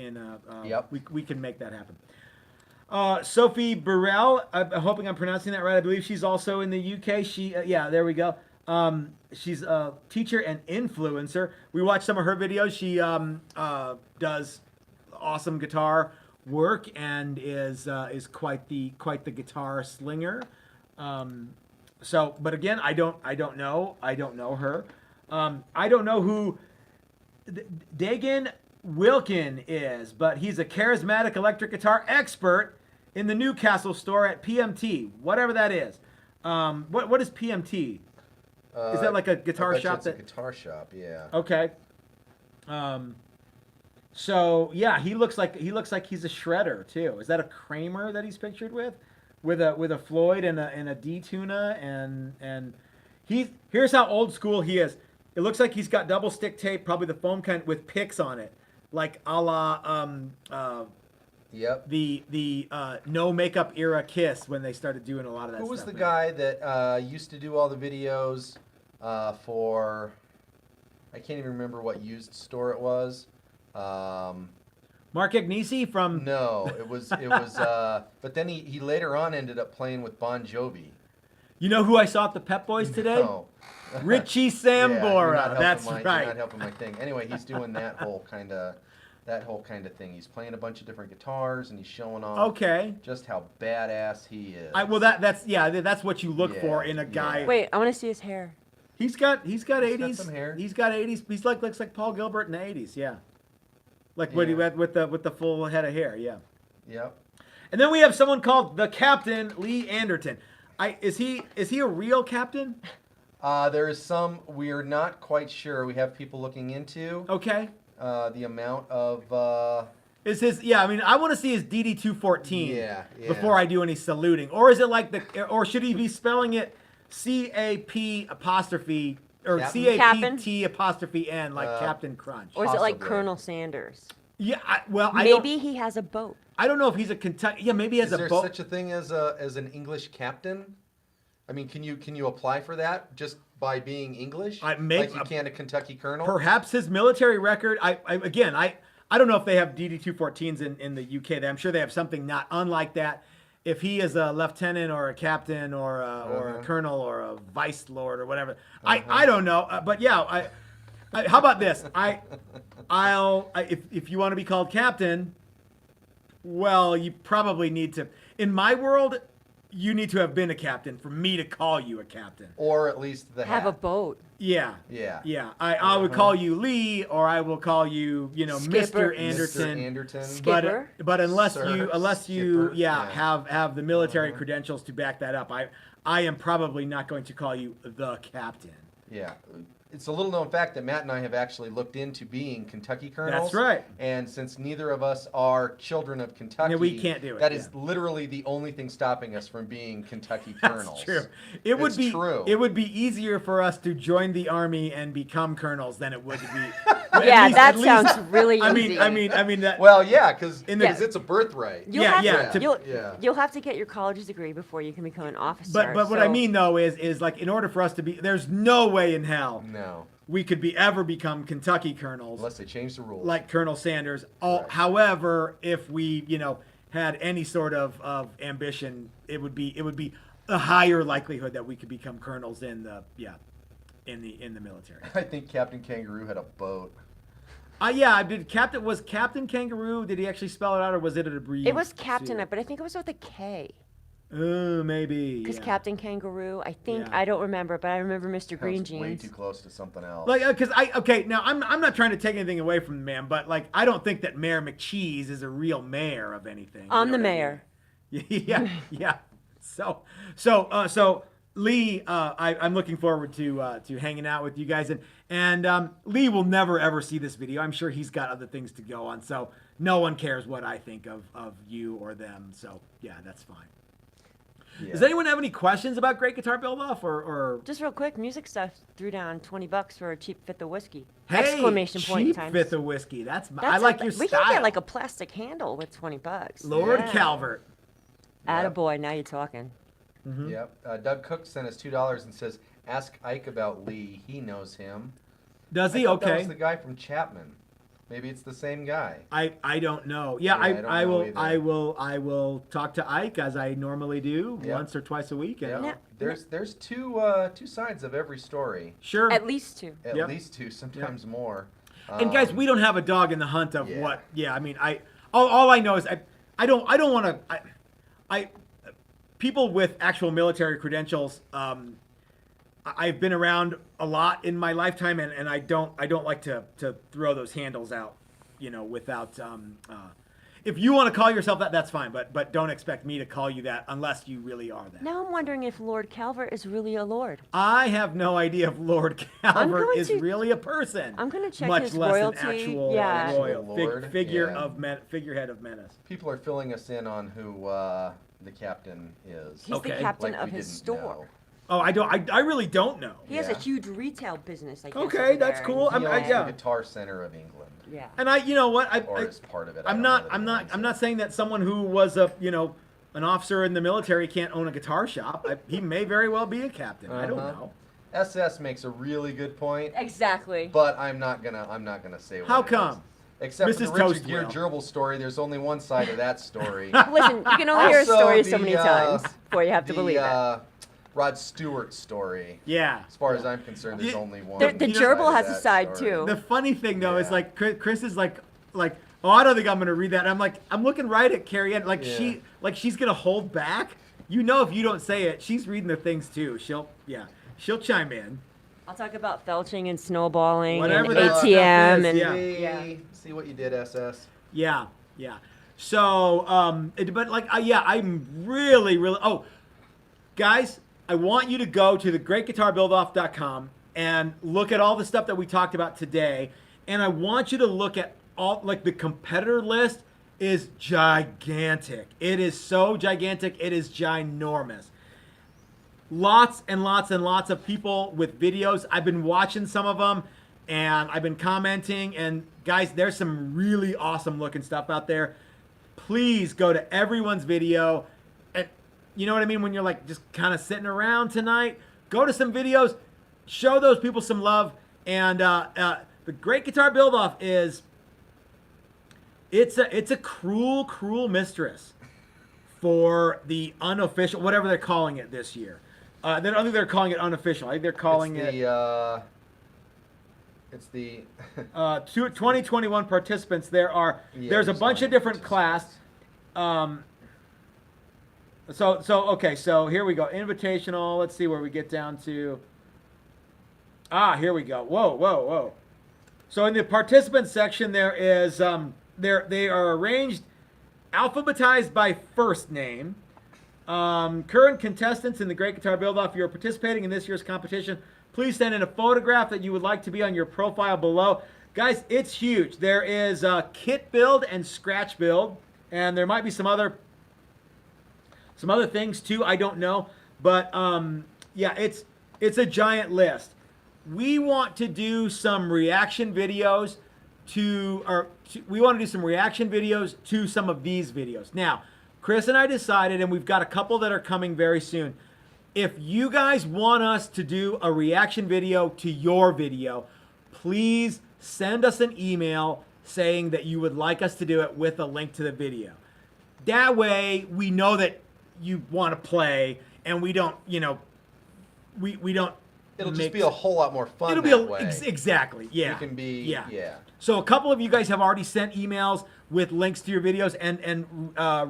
Yep. We can make that happen. Sophie Burrell, I'm hoping I'm pronouncing that right. I believe she's also in the UK. Yeah, there we go. She's a teacher and influencer. We watched some of her videos. She does awesome guitar work and is quite the guitar slinger. But again, I don't know her. I don't know who Dagan Wilkin is, but he's a charismatic electric guitar expert in the Newcastle store at PMT, whatever that is. What is PMT? Is that like a guitar shop? A guitar shop, yeah. Okay. So yeah, he looks like he's a shredder too. Is that a Kramer that he's pictured with a Floyd and a D Tuna and here's how old school he is. It looks like he's got double stick tape, probably the foam kind with picks on it, like a la Yep. the no makeup era Kiss when they started doing a lot of that. Who was stuff, the man. guy that used to do all the videos for? I can't even remember what used store it was. Mark Agnesi from No, it was. But then he later on ended up playing with Bon Jovi. You know who I saw at the Pep Boys today? No. Richie Yeah, Sambora. you're not That's helping right. You're not helping my thing. Anyway, he's doing that whole kind of thing. He's playing a bunch of different guitars and he's showing off Okay. just how badass he is. That's what you look Yeah, for in a guy. yeah. Wait, I want to see his hair. He's got 80s. got some hair. He's got 80s. He's looks like Paul Gilbert in the 80s. Yeah. Like what he Yeah. had with the full head of hair. Yeah. Yep. And then we have someone called the Captain Lee Anderton. Is he a real captain? There is some we're not quite sure. We have people looking into Okay. the amount of. Is his I mean I want to see his DD214 Yeah. before I do any saluting. Or is it like or should he be spelling it CAP apostrophe or Captain? CAPT apostrophe N like Captain Crunch? Or is it like Possibly. Colonel Sanders? Yeah, I Maybe he has a boat. don't know if he's a Kentucky. Yeah, maybe he has Is a there boat. such a thing as an English captain? I mean, can you apply for that just by being English? Like you can a Kentucky colonel? Perhaps his military record. I don't know if they have DD214s in the UK. I'm sure they have something not unlike that. If he is a lieutenant or a captain or a colonel or a vice lord or whatever, I don't know. But yeah, how about this? If you want to be called captain, well, you probably need to. In my world, you need to have been a captain for me to call you a captain. Or at least the Have a hat. boat. Yeah. Yeah. Yeah. I would call you Lee, or I will call you, Skipper. Mr. Anderton. Mr. Anderton. Skipper. But unless Sir, you Skipper, yeah. have the military credentials to back that up, I am probably not going to call you the captain. Yeah. It's a little known fact that Matt and I have actually looked into being Kentucky colonels. That's right. And since neither of us are children of Kentucky, Yeah, we can't do it, That is yeah. literally the only thing stopping us from being Kentucky That's colonels. true. It would It's be true. It would be easier for us to join the army and become colonels than it would be. Yeah, at that sounds really I easy. mean that. Well, yeah, because Yeah. it's a birthright. You'll Yeah, have yeah, To, to- you'll have to get your college degree before you can become an officer. but what I mean though is like in order for us to be, there's no way in hell No. we could ever become Kentucky colonels. Unless they change the rules. Like Colonel Sanders. Right. However, if we, had any sort of ambition, it would be a higher likelihood that we could become colonels in the military. I think Captain Kangaroo had a boat. Was Captain Kangaroo, did he actually spell it out or was it an abbreviation? it was Captain, but I think it was with a K. Oh, maybe. Because yeah. Captain Kangaroo, I think, Yeah. I don't remember, but I remember Mr. Green That was way Jeans. too close to something else. Like, now I'm not trying to take anything away from the man, but like, I don't think that Mayor McCheese is a real mayor of anything. I'm you the know what I mayor. mean? Yeah. So Lee, I'm looking forward to hanging out with you guys, and Lee will never ever see this video. I'm sure he's got other things to go on, so no one cares what I think of you or them. So yeah, that's fine. Does Yeah. anyone have any questions about Great Guitar Build Off or Just real quick, music stuff threw down $20 for a cheap fifth of whiskey. hey, Exclamation point cheap times. fifth of whiskey? I That's like how- your We style. can get like a plastic handle with $20. Lord Yeah. Calvert. Attaboy, now you're talking. Mm-hmm. Yep. Doug Cook sent us $2 and says, "Ask Ike about Lee. He knows him." Does I he? thought that Okay. was the guy from Chapman. Maybe it's the same guy. I don't know. Yeah, Yeah, I don't I know will either. I will talk to Ike as I normally do Yep. once or twice a week. And Yeah. Now- There's two sides of every story. Sure. At least two. At Yep. least two, sometimes more. And guys, we don't have a dog in the hunt of yeah. what. Yeah, I mean, all I know is I don't want to. I people with actual military credentials. I've been around a lot in my lifetime, and I don't like to throw those handles out, without. If you want to call yourself that, that's fine, but don't expect me to call you that unless you really are that. Now I'm wondering if Lord Calvert is really a lord. I have no idea if Lord Calvert going is to- really a person. I'm gonna check much his less royalty. an actual Yeah. royal Lord, figure yeah. of figurehead of menace. People are filling us in on who the captain is. He's Okay. the captain Like of we his didn't store. know. Oh, I really don't know. He has a Yeah. huge retail business, I guess. Okay, over that's there, cool. and He I'm- owns yeah. the Guitar Center of England, Yeah. And you know what? or is part of it. I I'm don't not know that I'm he not owns I'm it. not saying that someone who was an officer in the military can't own a guitar shop. He may very well be a captain. I don't Uh-huh. know. SS makes a really good point, Exactly. but I'm not gonna say what How it is. come? Except Mrs. for the Richard Toast Gere will. gerbil story, there's only one side of that story. Listen, you can only hear a Also, story so the, many times before you have to believe it. Rod Stewart story. Yeah. As far as I'm concerned, there's Yeah. only one. The You know- gerbil side has of a that side story. too. The funny thing though is Yeah. like Chris is like, oh, I don't think I'm gonna read that. I'm like, I'm looking right at Carrie Ann, like Yeah. she's gonna hold back. If you don't say it, she's reading the things too. She'll chime in. I'll talk about felching and snowballing Whatever and that stuff ATM is, and yeah. See what you did, SS. Yeah. So, I'm really. Oh, guys, I want you to go to thegreatguitarbuildoff.com and look at all the stuff that we talked about today. And I want you to look at all, the competitor list is gigantic. It is so gigantic. It is ginormous. Lots and lots and lots of people with videos. I've been watching some of them and I've been commenting. And guys, there's some really awesome looking stuff out there. Please go to everyone's video. And you know what I mean? When you're just kind of sitting around tonight, go to some videos, show those people some love. And the Great Guitar Build-Off it's a cruel, cruel mistress for the unofficial, whatever they're calling it this year. I don't think they're calling it unofficial. I think they're calling It's the 2021 participants. There's a bunch of different class. So here we go. Invitational. Let's see where we get down to. Here we go. Whoa. So in the participant section, there is they are arranged, alphabetized by first name. Current contestants in the Great Guitar Build-Off, if you're participating in this year's competition, please send in a photograph that you would like to be on your profile below. Guys, it's huge. There is kit build and scratch build, and there might be some other things too. I don't know, but it's a giant list. We want to do some reaction videos to some of these videos. Now, Chris and I decided, and we've got a couple that are coming very soon. If you guys want us to do a reaction video to your video, please send us an email saying that you would like us to do it with a link to the video. That way, we know that you want to play, and we don't, we don't. It'll just be a whole lot more fun that way. Exactly, yeah. You can be, yeah. So a couple of you guys have already sent emails with links to your videos and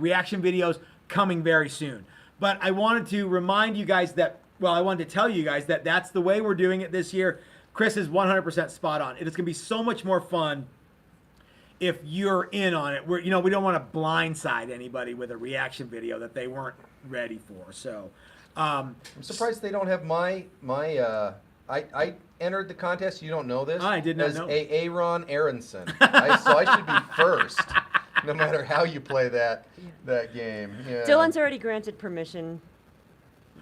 reaction videos coming very soon. But I wanted to remind you guys I wanted to tell you guys that that's the way we're doing it this year. Chris is 100% spot on. It is going to be so much more fun if you're in on it. We don't want to blindside anybody with a reaction video that they weren't ready for. So, I'm surprised they don't have my. I entered the contest. You don't know this. I did not as know. Aaron Aronson. So I should be first, no matter how you play that game. Yeah. Dylan's already granted permission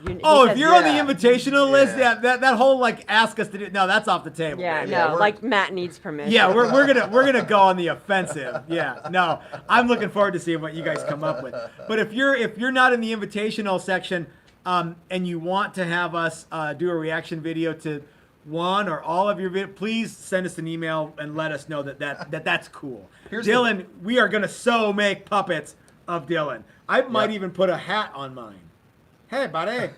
he Oh, if said- you're on the Yeah. invitational list, Yeah. that whole like ask us to do no, that's off the table. Yeah, baby. Yeah, no, we're- like Matt needs permission. Yeah, we're gonna go on the offensive. Yeah, no, I'm looking forward to seeing what you guys come up with. But if you're not in the invitational section, and you want to have us do a reaction video to one or all of your videos, please send us an email and let us know that's cool. Here's Dylan, we are gonna make puppets of Dylan. I might even put a hat on mine. Hey, buddy.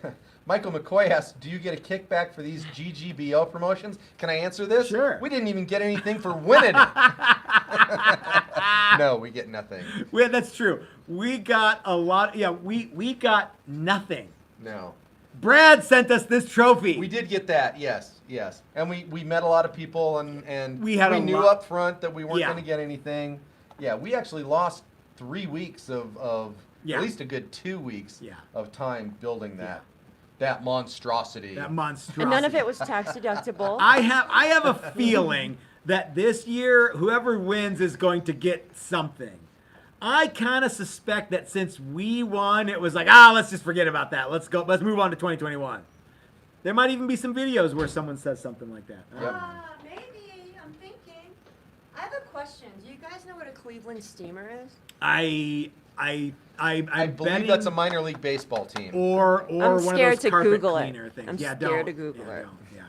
Michael McCoy asks, do you get a kickback for these GGBO promotions? Can I answer this? Sure. We didn't even get anything for winning it. No, we get nothing. That's true. We got a lot. Yeah, we got nothing. No. Brad sent us this trophy. We did get that, yes. And we met a lot of people and We had a knew lot- up front that we weren't Yeah. going to get anything. Yeah, we actually lost 3 weeks of Yeah. at least a good 2 weeks Yeah. of time building that monstrosity. That monstrosity. And none of it was tax deductible. I have a feeling that this year whoever wins is going to get something. I kind of suspect that since we won, it was like, let's just forget about that. Let's move on to 2021. There might even be some videos where someone says something like that. Yep. Maybe. I'm thinking. I have a question. Do you guys know what a Cleveland steamer is? I I believe betting- that's a minor league baseball team. or I'm one of scared those to carpet Google it. cleaner things. I'm yeah, scared don't. to Google yeah, it. Don't. Yeah.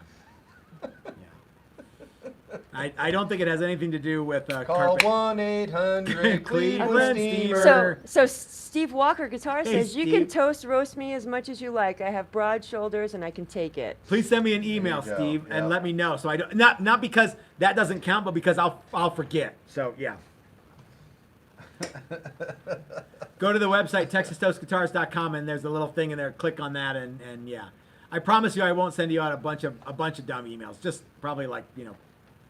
I don't think it has anything to do with Call carpet. 1-800 Cleveland Cleveland Steamer. Steamer. So Steve Walker Guitar Hey, says, you can Steve. toast roast me as much as you like. I have broad shoulders and I can take it. Please send me an email, There you go. Steve, and Yep. let me know. So I don't not because that doesn't count, but because I'll forget. So yeah. Go to the website texastoastguitars.com and there's a little thing in there. Click on that and yeah. I promise you I won't send you out a bunch of dumb emails. Just probably like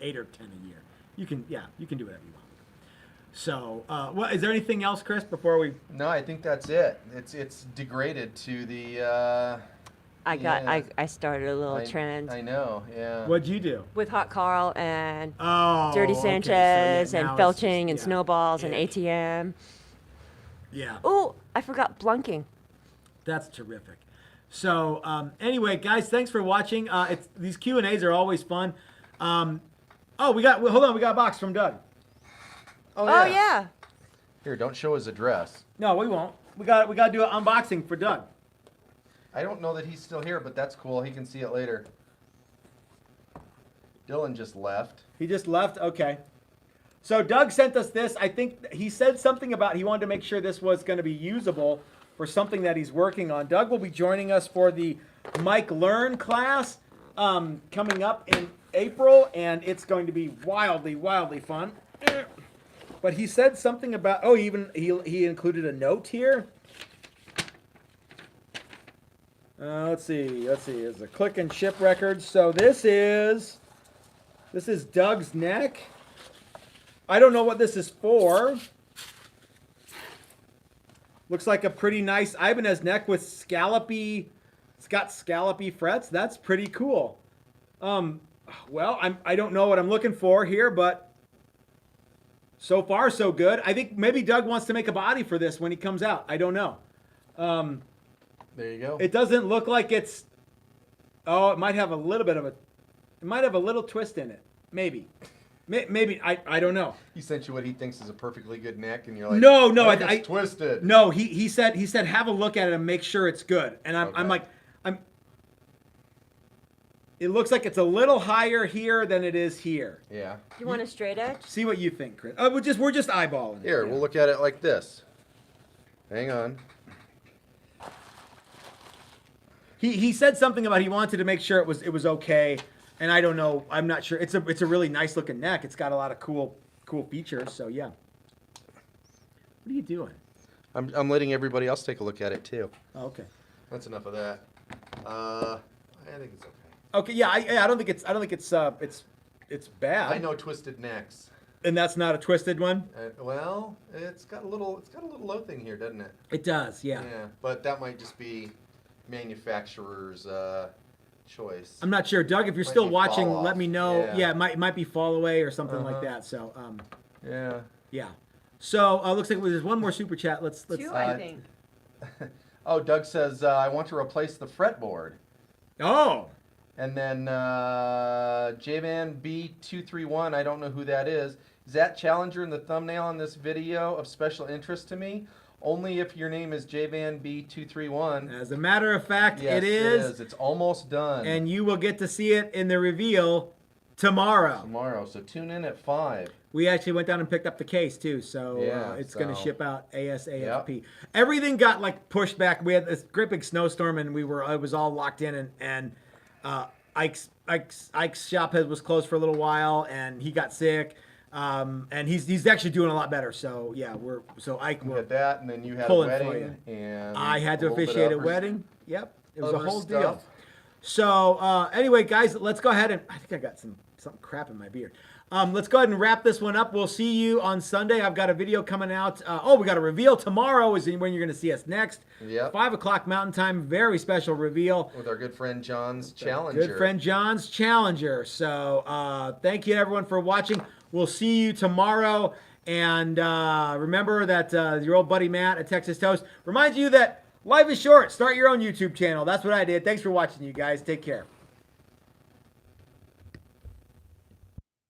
8 or 10 a year. You can do whatever you want. So is there anything else, Chris? Before we No, I think that's it. It's degraded to the. I started a little I trend I know. Yeah. what'd you do? with Hot Carl and Oh, Dirty okay. So, yeah, Sanchez now and it's Felching just- and yeah. Snowballs and Yeah. ATM. Yeah. Oh, I forgot Blunking. That's terrific. So anyway, guys, thanks for watching. These Q&As are always fun. Hold on, we got a box from Doug. Oh yeah. Here, don't show his address. No, we won't. We got to do an unboxing for Doug. I don't know that he's still here, but that's cool. He can see it later. Dylan just left. He just left. Okay. So Doug sent us this. I think he said something about he wanted to make sure this was going to be usable for something that he's working on. Doug will be joining us for the Mike Learn class coming up in April, and it's going to be wildly, wildly fun. But he said something about he included a note here. Let's see. It's a click and ship record. So this is Doug's neck. I don't know what this is for. Looks like a pretty nice Ibanez neck with scallopy. It's got scallopy frets. That's pretty cool. Well, I don't know what I'm looking for here, but so far so good. I think maybe Doug wants to make a body for this when he comes out. I don't know. There you go. It doesn't look like it's. Oh, it might have a little bit of a. It might have a little twist in it. Maybe. Maybe I don't know. He sent you what he thinks is a perfectly good neck, and you're like, No, I think it's twisted. No, he said have a look at it and make sure it's good. And I'm Okay. like it looks like it's a little higher here than it is here. Yeah. You want a straight edge? See what you think, Chris. We're just eyeballing it. Here, Yeah. we'll look at it like this. Hang on. He said something about he wanted to make sure it was okay, and I don't know. I'm not sure. It's a really nice looking neck. It's got a lot of cool features. So yeah. What are you doing? I'm letting everybody else take a look at it too. Oh, okay. That's enough of that. I think it's okay. Okay. Yeah. I don't think it's bad. I know twisted necks. And that's not a twisted one. Well, it's got a little low thing here, doesn't it? It does. Yeah. Yeah, but that might just be manufacturer's choice. I'm not sure, Doug. If you're Might still be watching, fall let off. me know. Yeah. Yeah, it might be fall away or something like Uh-huh. that. So Yeah. yeah. So looks like there's one more super chat. Let's Two, I think. Oh, Doug says, I want to replace the fretboard. Oh, And then Jvan B231, I don't know who that is. Is that Challenger in the thumbnail on this video of special interest to me? Only if your name is Jvan B231. as a matter of fact, Yes, it is. It's almost done. And you will get to see it in the reveal tomorrow. Tomorrow, so tune in at 5. We actually went down and picked up the case too, so Yeah, it's going to so- ship out ASAP. Everything got like pushed back. We had this great big snowstorm, and it was all locked in, and Ike's shop was closed for a little while, and he got sick, and he's actually doing a lot better. So yeah, Ike You we're had that, and then you had a pulling for wedding, and I had to little bit officiate a of wedding. Yep, it was a other whole stuff. deal. So anyway, guys, let's go ahead and I think I got some crap in my beard. Let's go ahead and wrap this one up. We'll see you on Sunday. I've got a video coming out. We got a reveal tomorrow is when you're going to see us next. Yep. 5 o'clock Mountain Time. Very special reveal. With our good friend John's Challenger. Good friend John's Challenger. So thank you everyone for watching. We'll see you tomorrow. And remember that your old buddy Matt at Texas Toast reminds you that life is short. Start your own YouTube channel. That's what I did. Thanks for watching, you guys. Take care.